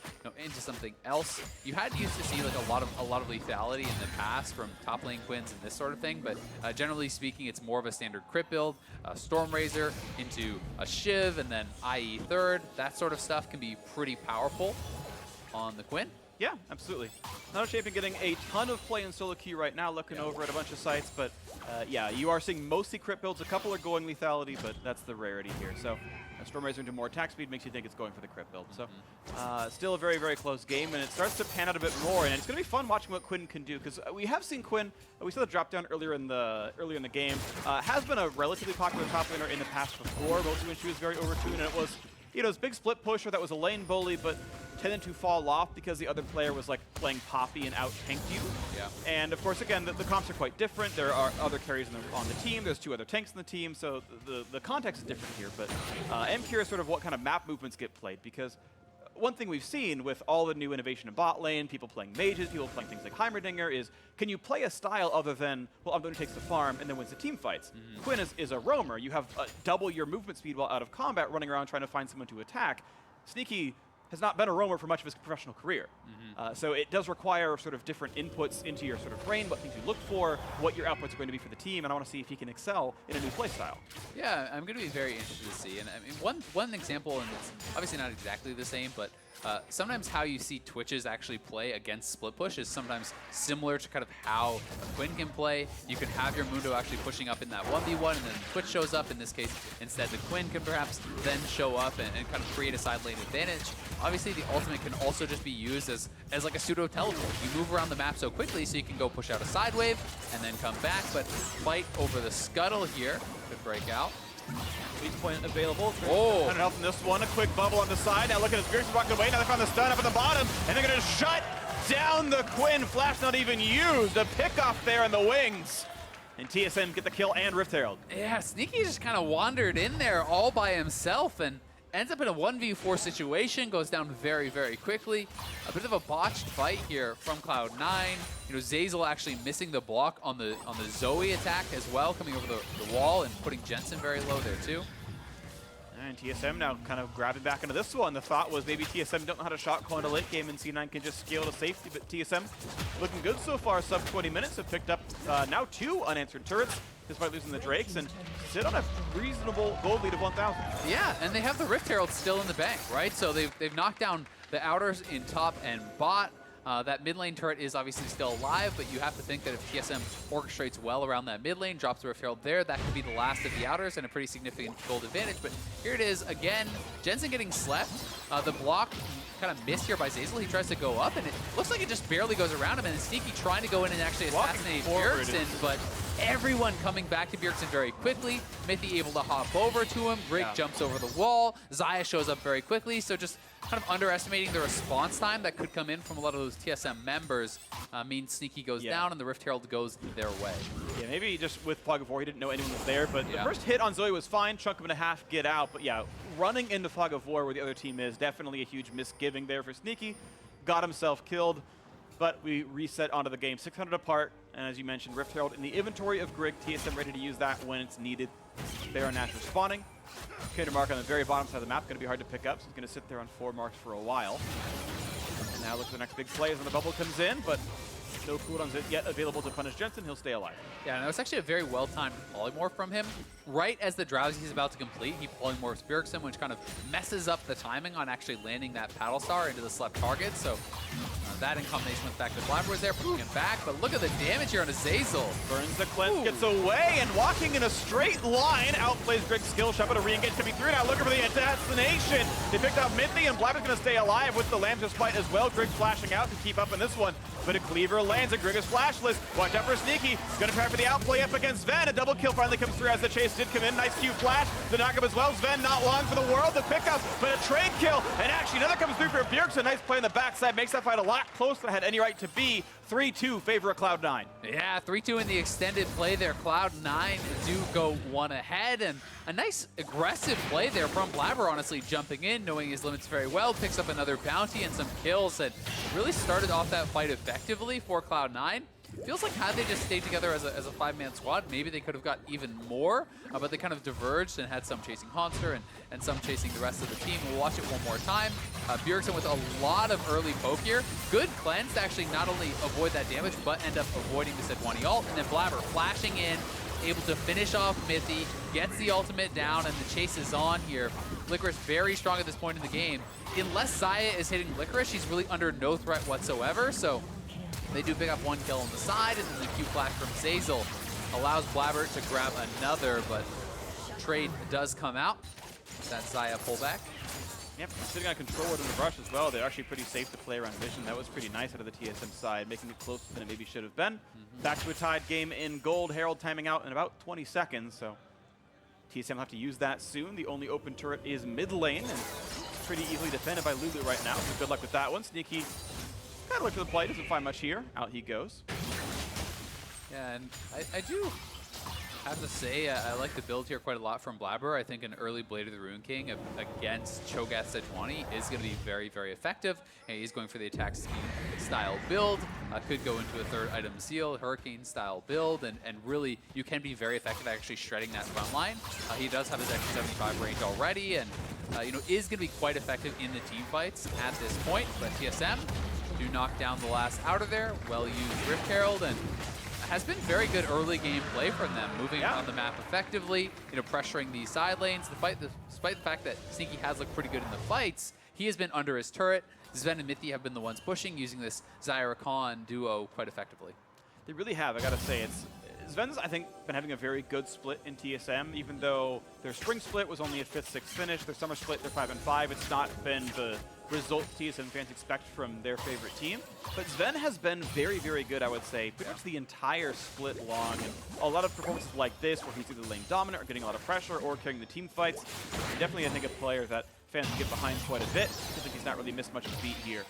into something else. You had used to see like a lot of lethality in the past from top lane Quinns and this sort of thing, but generally speaking, it's more of a standard crit build. Storm Razor into a Shiv and then IE third. That sort of stuff can be pretty powerful on the Quinn. Yeah, absolutely. Not a champion getting a ton of play in solo queue right now, looking over at a bunch of sites, but yeah, you are seeing mostly crit builds. A couple are going lethality, but that's the rarity here. So Storm Razor into more attack speed makes you think it's going for the crit build. So still a very, very close game, and it starts to pan out a bit more, and it's going to be fun watching what Quinn can do, because we have seen Quinn, we saw the drop down earlier in the game, has been a relatively popular top laner in the past before, mostly when she was very overtuned, and it was, you know, this big split pusher that was a lane bully, but tended to fall off because the other player was like playing Poppy and out-tanked you. Yeah. And of course, again, the comps are quite different. There are other carries on the team. There's 2 other tanks on the team, so the context is different here. But I'm curious sort of what kind of map movements get played, because one thing we've seen with all the new innovation in bot lane, people playing mages, people playing things like Heimerdinger, is can you play a style other than, well, I'm the one who takes the farm and then wins the team fights? Quinn is a roamer. You have double your movement speed while out of combat, running around trying to find someone to attack. Sneaky has not been a roamer for much of his professional career. So it does require sort of different inputs into your sort of brain, what things you look for, what your outputs are going to be for the team, and I want to see if he can excel in a new play style. Yeah, I'm going to be very interested to see. And I mean, one example, and it's obviously not exactly the same, but sometimes how you see Twitches actually play against split push is sometimes similar to kind of how Quinn can play. You can have your Mundo actually pushing up in that 1v1, and then Twitch shows up. In this case, instead, the Quinn can perhaps then show up and kind of create a side lane advantage. Obviously, the ultimate can also just be used as like a pseudo teleport. You move around the map so quickly so you can go push out a side wave and then come back, but fight over the scuttle here could break out. Weak point available. Oh. Trying to help in this one. A quick bubble on the side. Now look at his Bjergsen walking away. Now they found the stun up at the bottom, and they're going to shut down the Quinn. Flash not even used. A pickoff there in the wings. And TSM get the kill and Rift Herald. Yeah, Sneaky just kind of wandered in there all by himself and ends up in a 1v4 situation, goes down very, very quickly. A bit of a botched fight here from Cloud9. You know, Zeyzal actually missing the block on the Zoe attack as well, coming over the wall and putting Jensen very low there too. And TSM now kind of grabbing back into this one. The thought was maybe TSM don't know how to shot call in a late game and C9 can just scale to safety, but TSM looking good so far. Sub 20 minutes have picked up now 2 unanswered turrets despite losing the Drakes and sit on a reasonable gold lead of 1,000. Yeah, and they have the Rift Herald still in the bank, right? So they've knocked down the outers in top and bot. That mid lane turret is obviously still alive, but you have to think that if TSM orchestrates well around that mid lane, drops the Rift Herald there, that could be the last of the outers and a pretty significant gold advantage. But here it is again, Jensen getting slept. The block kind of missed here by Zeyzal. He tries to go up, and it looks like it just barely goes around him, and Sneaky trying to go in and actually assassinate Bjergsen, but everyone coming back to Bjergsen very quickly. Mithy able to hop over to him. Grig jumps over the wall. Xayah shows up very quickly, so just kind of underestimating the response time that could come in from a lot of those TSM members means Sneaky goes down and the Rift Herald goes their way. Yeah, maybe just with Fog of War, he didn't know anyone was there, but the first hit on Zoe was fine, chunk and a half, get out. But yeah, running into Fog of War where the other team is, definitely a huge misgiving there for Sneaky. Got himself killed, but we reset onto the game 600 apart. And as you mentioned, Rift Herald in the inventory of Grig, TSM ready to use that when it's needed. Baron Nash respawning. Kindred mark on the very bottom side of the map, going to be hard to pick up, so he's going to sit there on 4 marks for a while. And now look at the next big play as when the bubble comes in, but no cooldowns yet available to punish Jensen. He'll stay alive. Yeah, no, it's actually a very well-timed polymorph from him. Right as the Drowsy is about to complete, he polymorphs Bjergsen, which kind of messes up the timing on actually landing that paddle star into the slept target. So that in combination with the fact that Blaber was there, pulling him back. But look at the damage here on a Zeyzal. Burns the cleanse, gets away, and walking in a straight line, outplays Grig's skill shot, but a re-engage to be through now, looking for the assassination. They picked out Mithy, and Blaber's going to stay alive with the Lamb's Despite as well. Grig flashing out to keep up in this one, but a cleaver lands, and Grig is flashless. Watch out for Sneaky, going to try for the outplay up against Zven. A double kill finally comes through as the chase did come in. Nice Q flash, the knockup as well. Zven not long for the world to pick up, but a trade kill, and actually another comes through for Bjergsen. Nice play on the backside, makes that fight a lot closer than it had any right to be. 3-2 favor of Cloud9. Yeah, 3-2 in the extended play there. Cloud9 do go one ahead, and a nice aggressive play there from Blaber, honestly, jumping in, knowing his limits very well, picks up another bounty and some kills that really started off that fight effectively for Cloud9. Feels like had they just stayed together as a 5-man squad, maybe they could have got even more, but they kind of diverged and had some chasing Hauntzer and some chasing the rest of the team. We'll watch it one more time. Bjergsen with a lot of early poke here. Good cleanse to actually not only avoid that damage, but end up avoiding the Sejuani ult. And then Blaber flashing in, able to finish off Mithy, gets the ultimate down, and the chase is on here. Licorice very strong at this point in the game. Unless Xayah is hitting Licorice, she's really under no threat whatsoever, so they do pick up one kill on the side, and then the Q flash from Zeyzal allows Blaber to grab another, but trade does come out. That Xayah pullback. Yep, sitting on controller in the brush as well. They're actually pretty safe to play around Vision. That was pretty nice out of the TSM side, making it closer than it maybe should have been. Back to a tied game in gold. Herald timing out in about 20 seconds, so TSM will have to use that soon. The only open turret is mid lane, and pretty easily defended by Lulu right now, so good luck with that one. Sneaky kind of look for the play, doesn't find much here. Out he goes. Yeah, and have to say, I like the build here quite a lot from Blaber. I think an early Blade of the Ruin King against Cho'Gath Sejuani is going to be very, very effective. And he's going for the attack speed style build. Could go into a third item Zeal, Hurricane style build, and really you can be very effective at actually shredding that front line. He does have his extra 75 range already, and you know, is going to be quite effective in the team fights at this point. But TSM do knock down the last outer there. Well used Rift Herald, and has been very good early game play from them, moving on the map effectively, you know, pressuring these side lanes. Despite the fact that Sneaky has looked pretty good in the fights, he has been under his turret. Zven and Mithy have been the ones pushing, using this Xayah Rakan duo quite effectively. They really have, I gotta say. Zven's, I think, been having a very good split in TSM, even though their spring split was only a 5th-6th finish. Their summer split, they're 5-5. It's not been the result TSM fans expect from their favorite team. But Zven has been very, very good, I would say, pretty much the entire split long. And a lot of performances like this, where he's either lane dominant or getting a lot of pressure or carrying the team fights. Definitely, I think, a player that fans can get behind quite a bit. I think he's not really missed much of a beat here.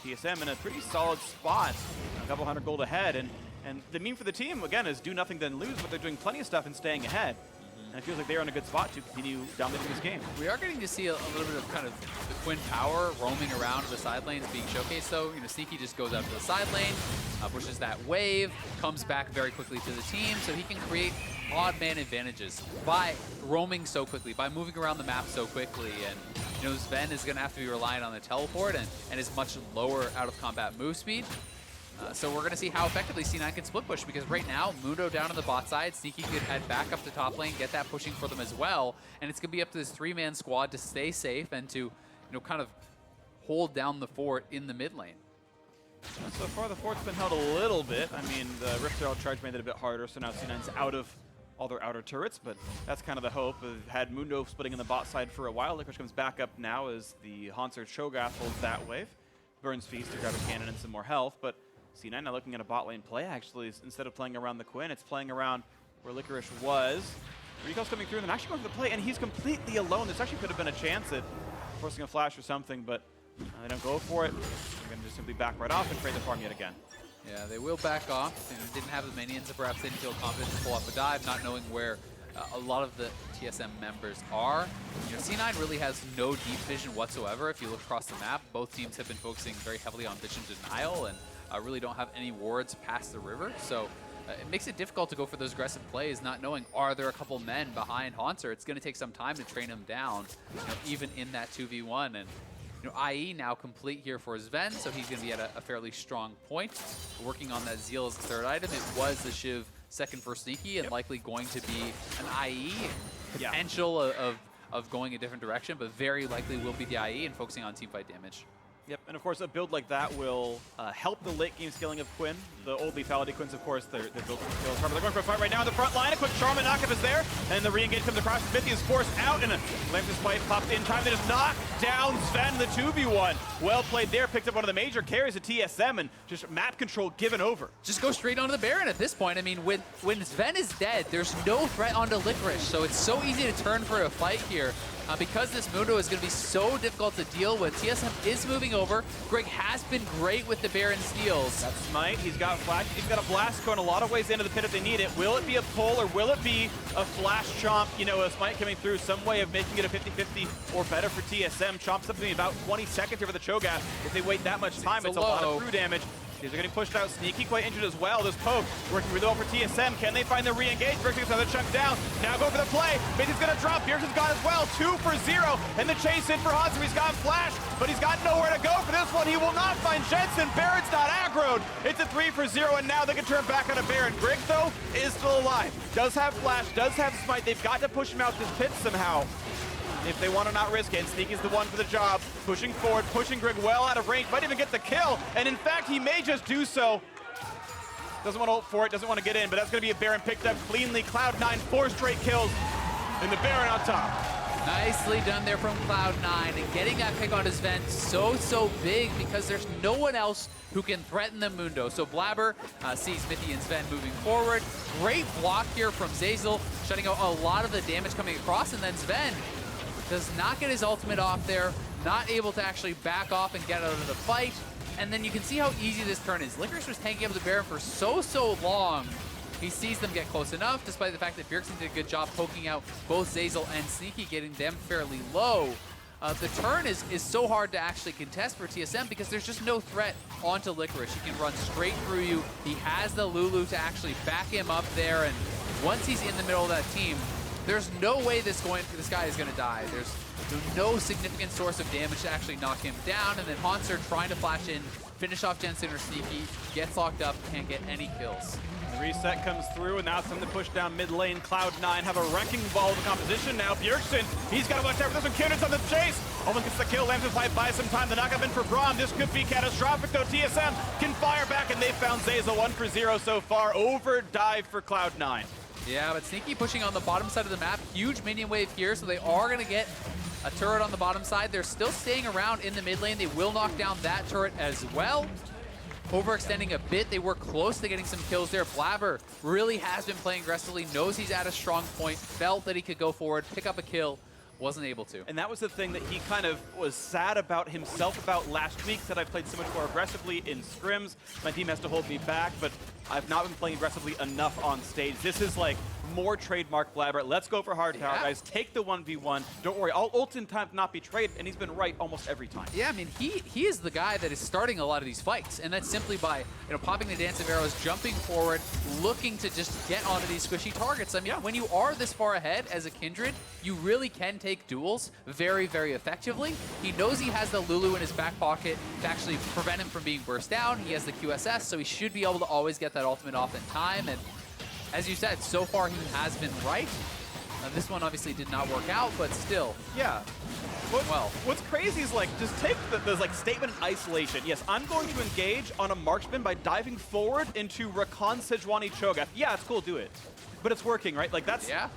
TSM in a pretty solid spot, a couple hundred gold ahead. And the meme for the team, again, is do nothing then lose, but they're doing plenty of stuff and staying ahead. And it feels like they're in a good spot to continue dominating this game. We are getting to see a little bit of kind of the Quinn power roaming around the side lanes being showcased, though. You know, Sneaky just goes out to the side lane, pushes that wave, comes back very quickly to the team, so he can create odd man advantages by roaming so quickly, by moving around the map so quickly. And, you know, Zven is going to have to be reliant on the teleport and his much lower out-of-combat move speed. So we're going to see how effectively C9 can split push, because right now, Mundo down on the bot side, Sneaky could head back up to top lane, get that pushing for them as well, and it's going to be up to this 3-man squad to stay safe and to, you know, kind of hold down the fort in the mid lane. So far, the fort's been held a little bit. I mean, the Rift Herald charge made it a bit harder, so now C9's out of all their outer turrets, but that's kind of the hope. We've had Mundo splitting in the bot side for a while. Licorice comes back up now as the Hauntzer Cho'Gath holds that wave. Burns Feast to grab a cannon and some more health, but C9 now looking at a bot lane play, actually. Instead of playing around the Quinn, it's playing around where Licorice was. Recall's coming through and then actually going for the play, and he's completely alone. This actually could have been a chance at forcing a flash or something, but they don't go for it. They're going to just simply back right off and trade the farm yet again. Yeah, they will back off. You know, didn't have the minions, so perhaps they didn't feel confident to pull off a dive, not knowing where a lot of the TSM members are. You know, C9 really has no deep vision whatsoever. If you look across the map, both teams have been focusing very heavily on vision denial and really don't have any wards past the river. So it makes it difficult to go for those aggressive plays, not knowing, are there a couple men behind Hauntzer? It's going to take some time to train him down, you know, even in that 2v1. And you know, IE now complete here for Zven, so he's going to be at a fairly strong point. Working on that Zeal as the third item. It was the Shiv second for Sneaky, and likely going to be an IE. Potential of going a different direction, but very likely will be the IE and focusing on teamfight damage. Yep, and of course a build like that will help the late game scaling of Quinn. The old lethality Quinns, of course, they're built for skills. They're going for a fight right now in the front line. A quick Charmin knockup is there, and the re-engage comes across. Mithy is forced out, and a Lamphus Spike popped in time to just knock down Zven, the 2v1. Well played there, picked up one of the major carries of TSM, and just map control given over. Just go straight onto the Baron at this point. I mean, when Zven is dead, there's no threat onto Licorice, so it's so easy to turn for a fight here. Because this Mundo is going to be so difficult to deal with, TSM is moving over. Grig has been great with the Baron steals. That's Smite. He's got Flash. He's got a Blast going a lot of ways into the pit if they need it. Will it be a pull or will it be a Flash Chomp? You know, a Smite coming through, some way of making it a 50-50 or better for TSM. Chomp something about 20 seconds here for the Cho'Gath. If they wait that much time, it's a lot of crew damage. These are getting pushed out. Sneaky quite injured as well. This poke working really well for TSM. Can they find the re-engage? Bjergsen gets another chunk down. Now go for the play. Mithy's going to drop. Bjergsen's gone as well. 2 for 0. And the chase in for Hauntzer. He's got Flash, but he's got nowhere to go for this one. He will not find Jensen. Baron's not aggroed. It's a 3 for 0, and now they can turn back on a Baron. Grig, though, is still alive. Does have Flash, does have Smite. They've got to push him out this pit somehow if they want to not risk it. And Sneaky's the one for the job. Pushing forward, pushing Grig well out of range. Might even get the kill. And in fact, he may just do so. Doesn't want to ult for it, doesn't want to get in, but that's going to be a Baron picked up cleanly. Cloud9, 4 straight kills, and the Baron on top. Nicely done there from Cloud9, and getting that pick on his Zven so big because there's no one else who can threaten the Mundo. So Blaber sees Mithy and Zven moving forward. Great block here from Zeyzal, shutting out a lot of the damage coming across, and then Zven does not get his ultimate off there, not able to actually back off and get out of the fight. And then you can see how easy this turn is. Licorice was tanking up the Baron for so long. He sees them get close enough, despite the fact that Bjergsen did a good job poking out both Zeyzal and Sneaky, getting them fairly low. The turn is so hard to actually contest for TSM because there's just no threat onto Licorice. He can run straight through you. He has the Lulu to actually back him up there, and once he's in the middle of that team, there's no way this guy is going to die. There's no significant source of damage to actually knock him down, and then Hauntzer trying to flash in, finish off Jensen or Sneaky, gets locked up, can't get any kills. The reset comes through, and now it's time to push down mid lane. Cloud9 have a wrecking ball of the composition now. Bjergsen, he's got to watch out for this one. Kindred's on the chase. Almost gets the kill. Lamplified by some time. The knockup in for Braum. This could be catastrophic, though. TSM can fire back, and they found Zeyzal 1 for 0 so far. Overdive for Cloud9. Yeah, but Sneaky pushing on the bottom side of the map. Huge minion wave here, so they are going to get a turret on the bottom side. They're still staying around in the mid lane. They will knock down that turret as well. Overextending a bit. They were close to getting some kills there. Blaber really has been playing aggressively, knows he's at a strong point, felt that he could go forward, pick up a kill, wasn't able to. And that was the thing that he kind of was sad about himself about last week, said I played so much more aggressively in scrims. My team has to hold me back, but I've not been playing aggressively enough on stage. This is like more trademark Blaber. Let's go for hard tower, guys. Take the 1v1. Don't worry, I'll ult in time to not be traded, and he's been right almost every time. Yeah, I mean, he is the guy that is starting a lot of these fights, and that's simply by popping the dance of arrows, jumping forward, looking to just get onto these squishy targets. I mean, when you are this far ahead as a Kindred, you really can take duels very, very effectively. He knows he has the Lulu in his back pocket to actually prevent him from being burst down. He has the QSS, so he should be able to always get that ultimate off in time. And as you said, so far he has been right. This one obviously did not work out, but still. Yeah. What's crazy is like, just take the like statement in isolation. Yes, I'm going to engage on a marksman by diving forward into Rakan, Sejuani, Cho'Gath. Yeah, it's cool, do it. But it's working, right? Like that's, yeah.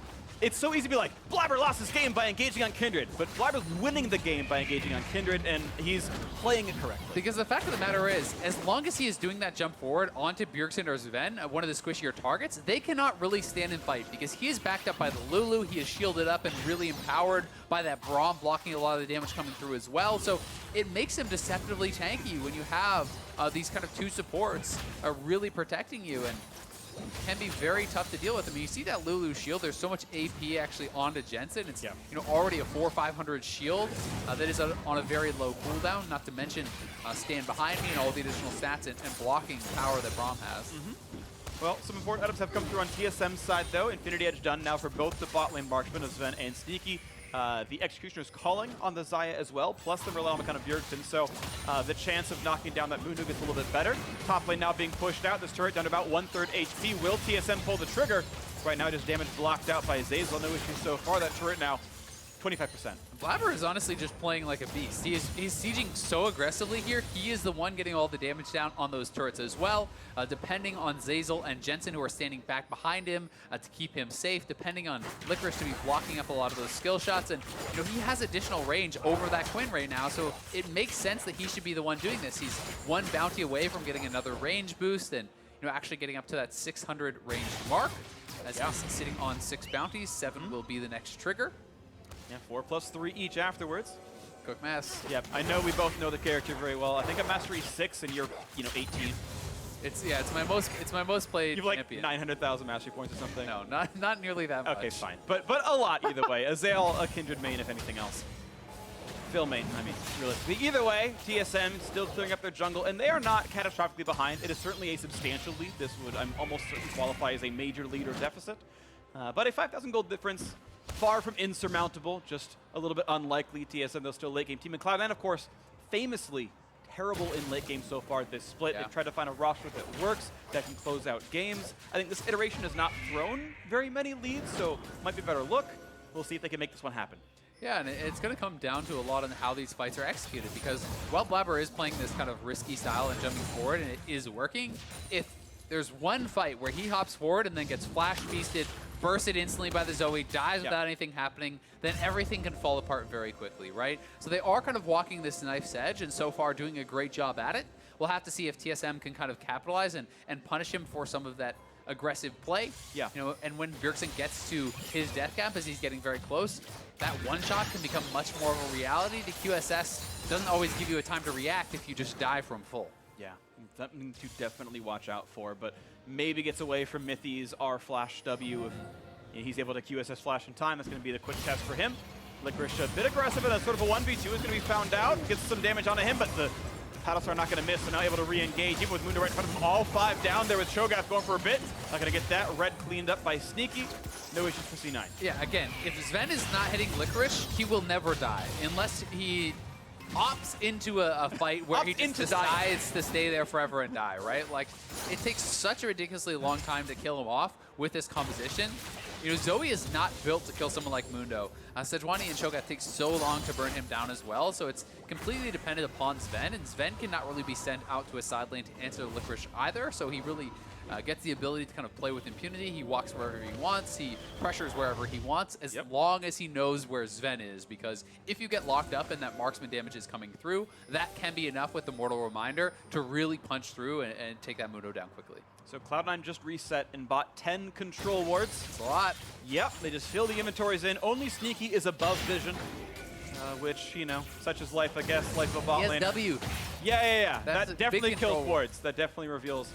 It's so easy to be like, Blaber lost his game by engaging on Kindred, but Blaber's winning the game by engaging on Kindred, and he's playing it correctly. Because the fact of the matter is, as long as he is doing that jump forward onto Bjergsen or Zven, one of the squishier targets, they cannot really stand and fight, because he is backed up by the Lulu, he is shielded up and really empowered by that Braum blocking a lot of the damage coming through as well, so it makes him deceptively tanky when you have these kind of two supports really protecting you, and can be very tough to deal with. I mean, you see that Lulu shield, there's so much AP actually onto Jensen. It's already a 400-500 shield that is on a very low cooldown, not to mention stand behind me and all the additional stats and blocking power that Braum has. Well, some important items have come through on TSM's side, though. Infinity Edge done now for both the bot lane marksmen of Zven and Sneaky. The Executioner's calling on the Xayah as well, plus the rely on the kind of Bjergsen, so the chance of knocking down that Mundo gets a little bit better. Top lane now being pushed out, this turret down to about 1/3 HP. Will TSM pull the trigger? Right now just damage blocked out by Zeyzal, no issue so far. That turret now 25%. Blaber is honestly just playing like a beast. He's sieging so aggressively here. He is the one getting all the damage down on those turrets as well, depending on Zeyzal and Jensen, who are standing back behind him to keep him safe, depending on Licorice to be blocking up a lot of those skill shots. And he has additional range over that Quinn right now, so it makes sense that he should be the one doing this. He's one bounty away from getting another range boost and actually getting up to that 600 range mark. As he's sitting on 6 bounties, 7 will be the next trigger. Yeah, 4+3 each afterwards. Quick mass. Yep, I know we both know the character very well. I think I'm mastery 6 and you're, 18. It's my most played. You've like champion. 900,000 mastery points or something. No, not nearly that much. Okay, fine, but a lot either way. Zeyzal, a Kindred main, if anything else. Phil main, I mean, realistically. Either way, TSM still clearing up their jungle, and they are not catastrophically behind. It is certainly a substantial lead. This would, I'm almost certain, qualify as a major lead or deficit. But a 5,000 gold difference, far from insurmountable, just a little bit unlikely. TSM, though, still late game team. And Cloud9, of course, famously terrible in late game so far this split. They've tried to find a roster that works, that can close out games. I think this iteration has not thrown very many leads, so might be a better look. We'll see if they can make this one happen. Yeah, and it's going to come down to a lot on how these fights are executed, because while Blaber is playing this kind of risky style and jumping forward, and it is working, if there's one fight where he hops forward and then gets flash feasted, bursted instantly by the Zoe, dies without anything happening, then everything can fall apart very quickly, right? So they are kind of walking this knife's edge, and so far doing a great job at it. We'll have to see if TSM can kind of capitalize and punish him for some of that aggressive play. Yeah. And when Bjergsen gets to his death cap as he's getting very close, that one shot can become much more of a reality. The QSS doesn't always give you a time to react if you just die from full. Yeah, something to definitely watch out for, but maybe gets away from Mithy's R flash W if he's able to QSS flash in time. That's going to be the quick test for him. Licorice a bit aggressive, and that sort of a 1v2 is going to be found out. Gets some damage onto him, but the Paddles are not going to miss, so now able to re-engage. Even with Mundo right in front of him, all 5 down there with Cho'Gath going for a bit. Not going to get that. Red cleaned up by Sneaky. No issues for C9. Yeah, again, if Zven is not hitting Licorice, he will never die. Unless he opts into a fight where he just decides to stay there forever and die, right? Like, it takes such a ridiculously long time to kill him off with this composition. You know, Zoe is not built to kill someone like Mundo. Sejuani and Cho'Gath take so long to burn him down as well, so it's completely dependent upon Zven, and Zven cannot really be sent out to a side lane to answer Licorice either, so he really gets the ability to kind of play with impunity. He walks wherever he wants, he pressures wherever he wants, as long as he knows where Zven is, because if you get locked up and that marksman damage is coming through, that can be enough with the Mortal Reminder to really punch through and take that Mundo down quickly. So Cloud9 just reset and bought 10 control wards. It's a lot. Yep, they just fill the inventories in. Only Sneaky is above vision, which, you know, such is life, I guess, life of a bot lane. W. Yeah. That's That definitely kills wards. That definitely reveals.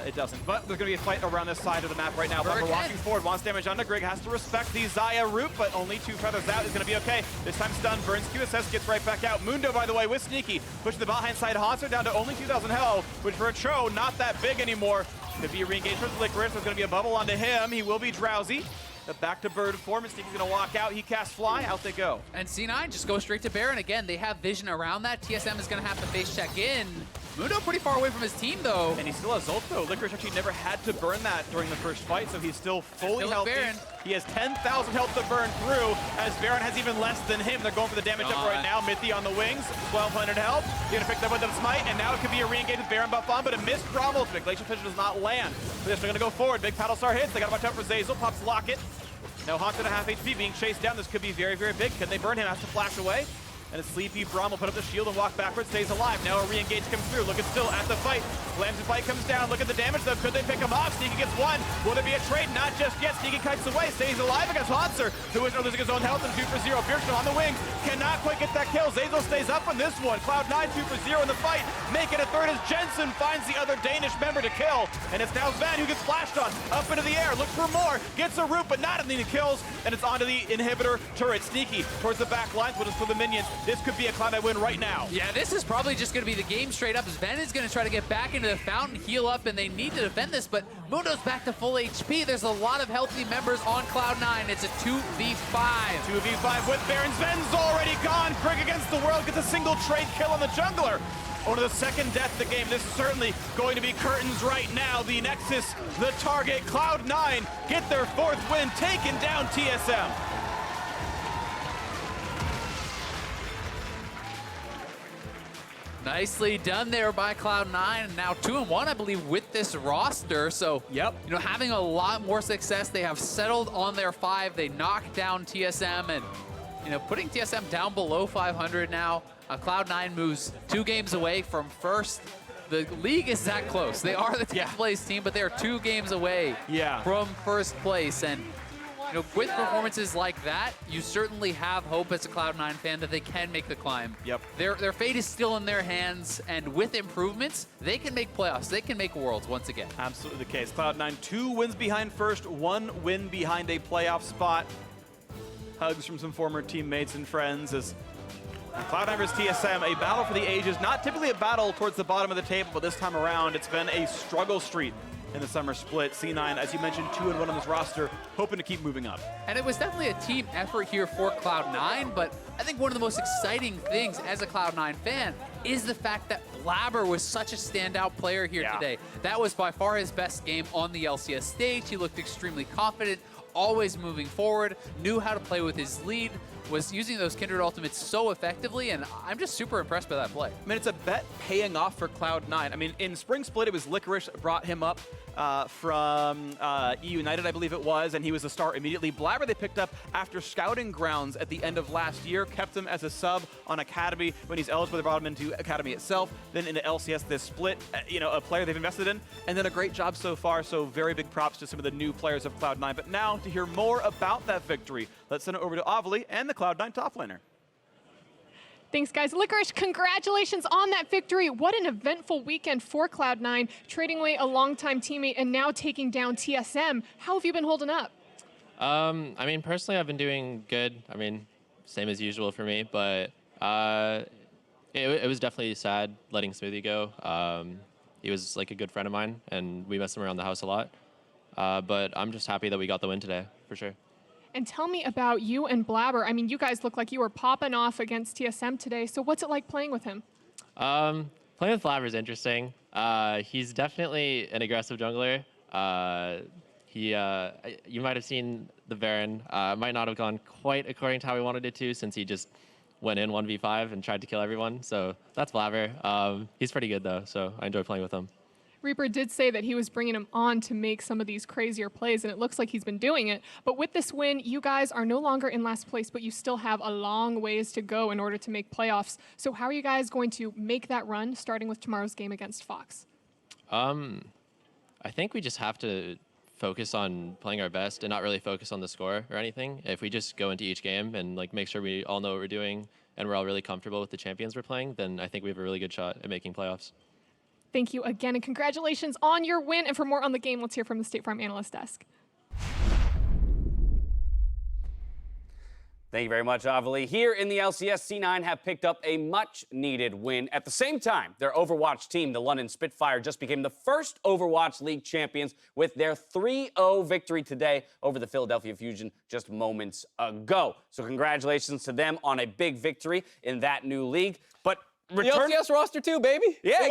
It doesn't. But there's going to be a fight around this side of the map right now. Blaber walking forward, wants damage onto Grig, has to respect the Xayah root, but only 2 feathers out is going to be okay. This time stun, burns QSS, gets right back out. Mundo, by the way, with Sneaky, pushing the behind side Hauntzer down to only 2,000 health, which for a Cho, not that big anymore. Could be a re-engage for Licorice. There's going to be a bubble onto him. He will be drowsy. The back to bird form, and Sneaky's going to walk out. He casts fly, out they go. And C9 just goes straight to Baron again. They have vision around that. TSM is going to have to face check in. Mundo pretty far away from his team, though. And he still has ult, though. Licorice actually never had to burn that during the first fight, so he's still fully healthy. Baron. He has 10,000 health to burn through, as Baron has even less than him. They're going for the damage up right now. Mithy on the wings, 1,200 health. He's going to pick that with the smite, and now it could be a re-engage with Baron buff on, but a missed Braum ultimate. Glacial Fissure does not land. They're just going to go forward. Big Paddle Star hits. They got to watch out for Zeyzal. Pops Locket. Now Hauntzer at half HP, being chased down. This could be very, very big. Can they burn him? Has to flash away. And a sleepy Braum will put up the shield and walk backwards, stays alive. Now a re-engage comes through. Looking still at the fight. Slams the fight, comes down. Look at the damage though. Could they pick him off? Sneaky gets one. Will there be a trade? Not just yet. Sneaky kites away, stays alive against Hauntzer, who is losing his own health and 2 for 0. Bjergsen on the wings. Cannot quite get that kill. Zeyzal stays up on this one. Cloud9 2 for 0 in the fight. Making a third as Jensen finds the other Danish member to kill. And it's now Zven who gets flashed on. Up into the air. Looks for more. Gets a root, but not in the kills. And it's onto the inhibitor turret. Sneaky towards the back lines, but it's for the minions. This could be a Cloud9 win right now. Yeah, this is probably just going to be the game straight up. Zven is going to try to get back into the fountain, heal up, and they need to defend this, but Mundo's back to full HP. There's a lot of healthy members on Cloud9. It's a 2v5. 2v5 with Baron. Zven's already gone. Grig against the world gets a single trade kill on the jungler. Only the second death of the game. This is certainly going to be curtains right now. The Nexus, the target. Cloud9 get their 4th win, taking down TSM. Nicely done there by Cloud9. Now 2-1, I believe, with this roster. So, you know, having a lot more success. They have settled on their 5. They knocked down TSM and, you know, putting TSM down below 500 now. Cloud9 moves 2 games away from first. The league is that close. They are the 10th place team, but they are 2 games away from first place. And, you know, with performances like that, you certainly have hope as a Cloud9 fan that they can make the climb. Their fate is still in their hands, and with improvements, they can make playoffs. They can make Worlds once again. Absolutely the case. Cloud9 2 wins behind first, 1 win behind a playoff spot. Hugs from some former teammates and friends as Cloud9 vs TSM, a battle for the ages. Not typically a battle towards the bottom of the table, but this time around, it's been a struggle street in the summer split. C9, as you mentioned, 2-1 on this roster, hoping to keep moving up. And it was definitely a team effort here for Cloud9, but I think one of the most exciting things as a Cloud9 fan is the fact that Blaber was such a standout player here today. That was by far his best game on the LCS stage. He looked extremely confident, always moving forward, knew how to play with his lead, was using those Kindred ultimates so effectively, and I'm just super impressed by that play. I mean, it's a bet paying off for Cloud9. I mean, in Spring Split, it was Licorice brought him up from EU United, I believe it was, and he was a star immediately. Blaber they picked up after scouting grounds at the end of last year, kept him as a sub on Academy. When he's eligible, they brought him into Academy itself, then into LCS this split, you know, a player they've invested in, and then a great job so far, so very big props to some of the new players of Cloud9. But now, to hear more about that victory, let's send it over to Avli and the Cloud9 top laner. Thanks, guys. Licorice, congratulations on that victory. What an eventful weekend for Cloud9, trading away a longtime teammate and now taking down TSM. How have you been holding up? I mean, personally, I've been doing good. I mean, same as usual for me, but it was definitely sad letting Mithy go. He was like a good friend of mine, and we messed him around the house a lot. But I'm just happy that we got the win today, for sure. And tell me about you and Blaber. I mean, you guys look like you were popping off against TSM today. So what's it like playing with him? Playing with Blaber is interesting. He's definitely an aggressive jungler. You might have seen the Baron. Might not have gone quite according to how we wanted it to, since he just went in 1v5 and tried to kill everyone. So that's Blaber. He's pretty good though, so I enjoy playing with him. Reaper did say that he was bringing him on to make some of these crazier plays, and it looks like he's been doing it. But with this win, you guys are no longer in last place, but you still have a long ways to go in order to make playoffs. So how are you guys going to make that run, starting with tomorrow's game against Fox? I think we just have to focus on playing our best and not really focus on the score or anything. If we just go into each game and like make sure we all know what we're doing and we're all really comfortable with the champions we're playing, then I think we have a really good shot at making playoffs. Thank you again, and congratulations on your win. And for more on the game, let's hear from the State Farm Analyst Desk. Thank you very much, Avali. Here in the LCS, C9 have picked up a much-needed win. At the same time, their Overwatch team, the London Spitfire, just became the first Overwatch League champions with their 3-0 victory today over the Philadelphia Fusion just moments ago. So congratulations to them on a big victory in that new league. But The LCS roster too, baby. Yeah,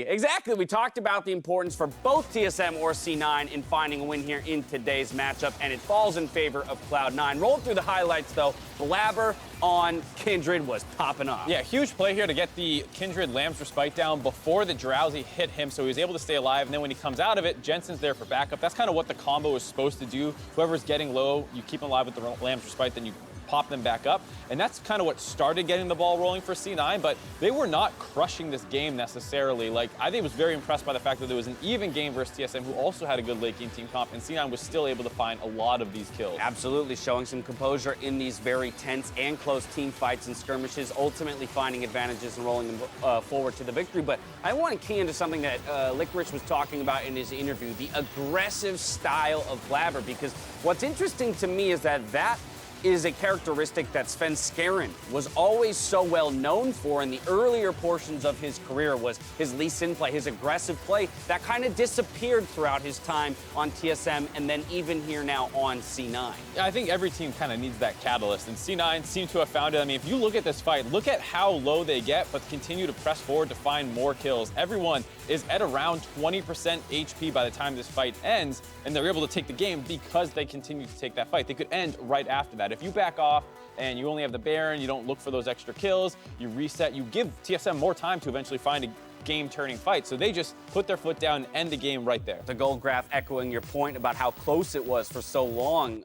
exactly. We talked about the importance for both TSM or C9 in finding a win here in today's matchup, and it falls in favor of Cloud9. Rolled through the highlights, though. Blaber on Kindred was popping off. Yeah, huge play here to get the Kindred Lamb's Respite down before the Drowsy hit him, so he was able to stay alive. And then when he comes out of it, Jensen's there for backup. That's kind of what the combo is supposed to do. Whoever's getting low, you keep them alive with the Lamb's Respite, then you pop them back up. And that's kind of what started getting the ball rolling for C9, but they were not crushing this game necessarily. Like, I think was very impressed by the fact that there was an even game versus TSM, who also had a good late game team comp, and C9 was still able to find a lot of these kills. Absolutely, showing some composure in these very tense and close team fights and skirmishes, ultimately finding advantages and rolling them forward to the victory. But I want to key into something that Licorice was talking about in his interview, the aggressive style of Blaber, because what's interesting to me is that is a characteristic that Zven was always so well known for in the earlier portions of his career, was his Lee Sin play, his aggressive play that kind of disappeared throughout his time on TSM and then even here now on C9. I think every team kind of needs that catalyst, and C9 seem to have found it. I mean, if you look at this fight, look at how low they get, but continue to press forward to find more kills. Everyone is at around 20% HP by the time this fight ends, and they're able to take the game because they continue to take that fight. They could end right after that. If you back off and you only have the Baron, you don't look for those extra kills, you reset, you give TSM more time to eventually find a game-turning fight. So they just put their foot down and end the game right there. The gold graph echoing your point about how close it was for so long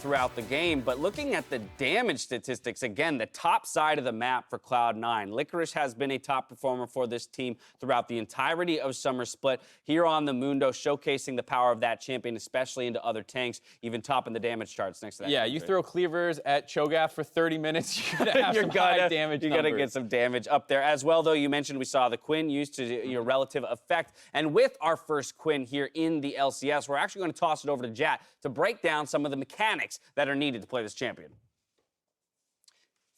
throughout the game. But looking at the damage statistics, again, the top side of the map for Cloud9. Licorice has been a top performer for this team throughout the entirety of Summer Split. Here on the Mundo, showcasing the power of that champion, especially into other tanks, even topping the damage charts next to that. Yeah, you throw cleavers at Cho'Gath for 30 minutes, you're gonna have some high damage You gotta get some damage up there as well, though. You mentioned we saw the Quinn used to your relative effect. And with our first Quinn here in the LCS, we're actually going to toss it over to Jat to break down some of the mechanics that are needed to play this champion.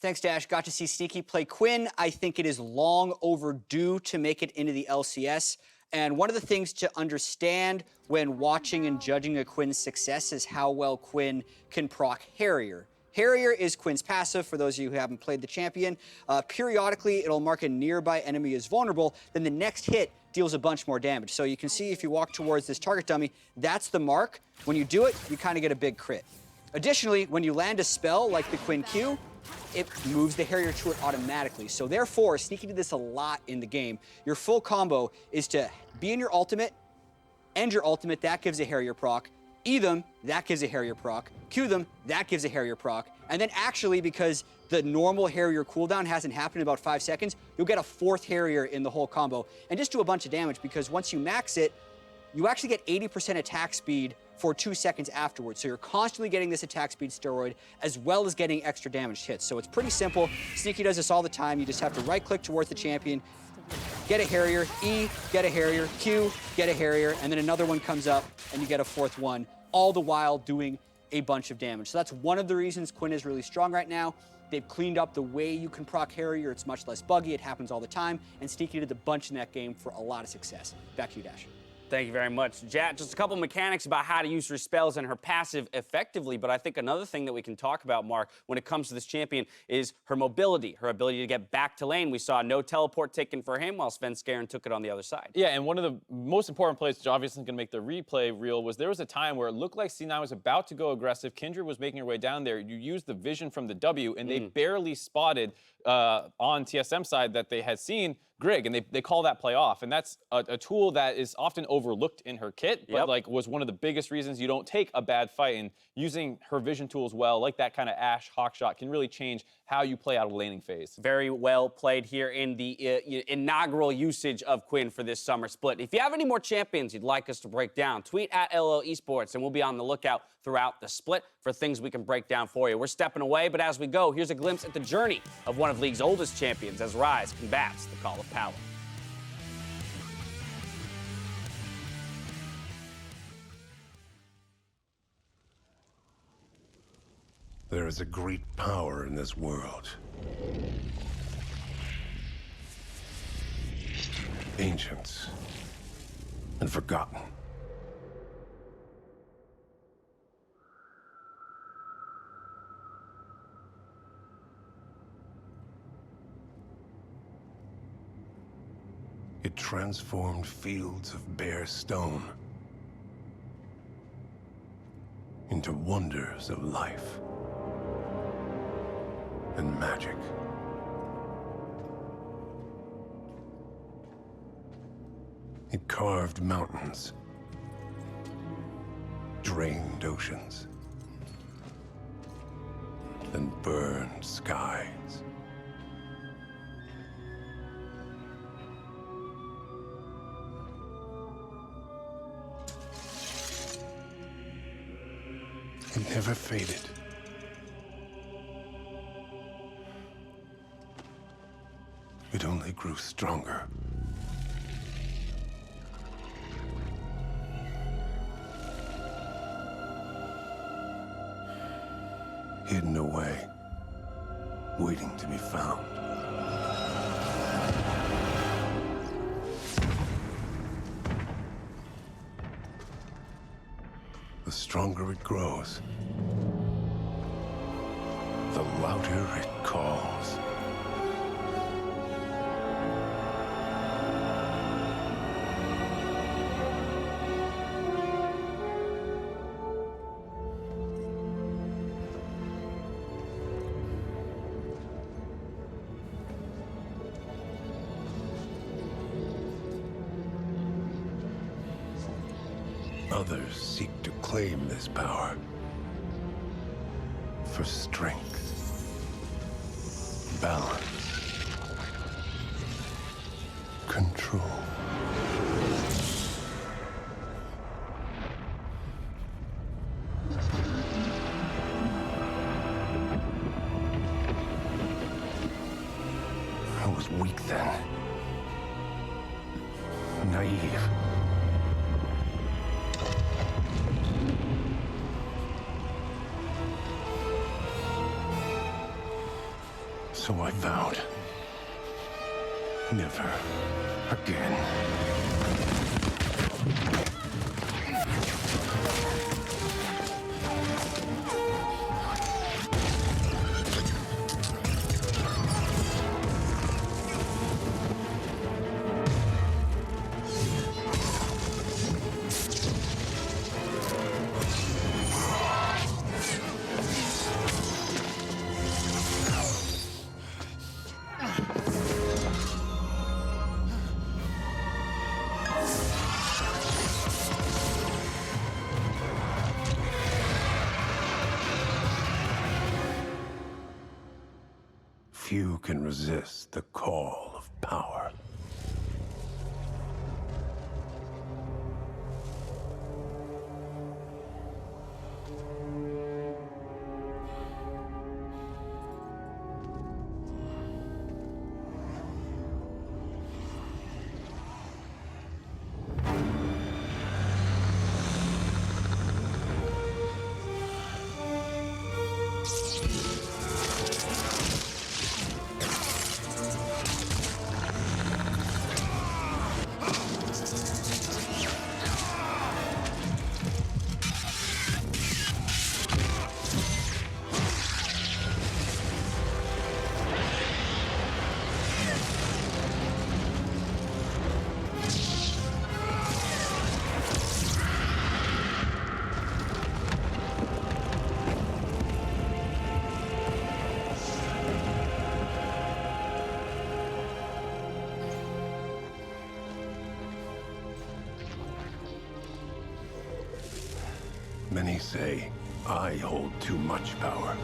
Thanks, Dash. Got to see Sneaky play Quinn. I think it is long overdue to make it into the LCS. And one of the things to understand when watching and judging a Quinn's success is how well Quinn can proc Harrier. Harrier is Quinn's passive, for those of you who haven't played the champion. Periodically, it'll mark a nearby enemy as vulnerable, then the next hit deals a bunch more damage. So you can see if you walk towards this target dummy, that's the mark. When you do it, you kind of get a big crit. Additionally, when you land a spell like the Quinn Q, it moves the Harrier to it automatically. So therefore, Sneaky did this a lot in the game. Your full combo is to be in your ultimate, end your ultimate, that gives a Harrier proc, E them, that gives a Harrier proc, Q them, that gives a Harrier proc, and then actually, because the normal Harrier cooldown hasn't happened in about 5 seconds, you'll get a 4th Harrier in the whole combo, and just do a bunch of damage, because once you max it, you actually get 80% attack speed for 2 seconds afterwards. So you're constantly getting this attack speed steroid as well as getting extra damaged hits. So it's pretty simple. Sneaky does this all the time. You just have to right click towards the champion, get a Harrier, E, get a Harrier, Q, get a Harrier, and then another one comes up and you get a 4th one, all the while doing a bunch of damage. So that's one of the reasons Quinn is really strong right now. They've cleaned up the way you can proc Harrier. It's much less buggy. It happens all the time. And Sneaky did a bunch in that game for a lot of success. Back to you, Dash. Thank you very much, Jat. Just a couple mechanics about how to use her spells and her passive effectively, but I think another thing that we can talk about, Mark, when it comes to this champion is her mobility, her ability to get back to lane. We saw no teleport taken for him while Sven took it on the other side. Yeah, and one of the most important plays, which obviously going to make the replay real, was there was a time where it looked like C9 was about to go aggressive. Kindred was making her way down there. You used the vision from the W, and they barely spotted on TSM side that they had seen Grig, and they call that play off. And that's a tool that is often overlooked in her kit, but like was one of the biggest reasons you don't take a bad fight. And using her vision tools well, like that kind of Ashe hawk shot, can really change how you play out a laning phase. Very well played here in the inaugural usage of Quinn for this summer split. If you have any more champions you'd like us to break down, tweet at LO Esports, and we'll be on the lookout throughout the split for things we can break down for you. We're stepping away, but as we go, here's a glimpse at the journey of one of League's oldest champions as Rise combats the Call of Power. There is a great power in this world. Ancient and forgotten. It transformed fields of bare stone into wonders of life and magic. It carved mountains, drained oceans, and burned skies. It never faded. It only grew stronger. Hidden away, waiting to be found. The stronger it grows, the louder it calls. Others seek to claim this power for strength, balance, control. I was weak then, naive. So I vowed, never again. Few can resist the call of power. Many say I hold too much power.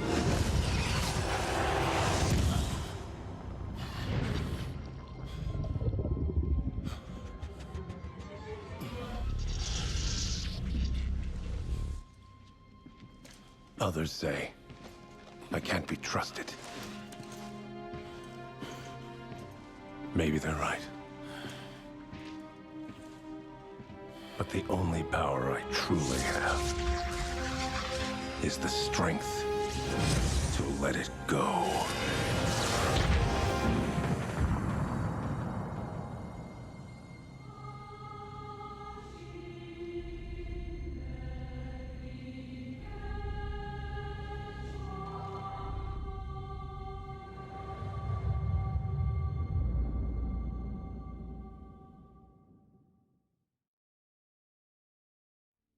Others say I can't be trusted. Maybe they're right. But the only power I truly have is the strength to let it go.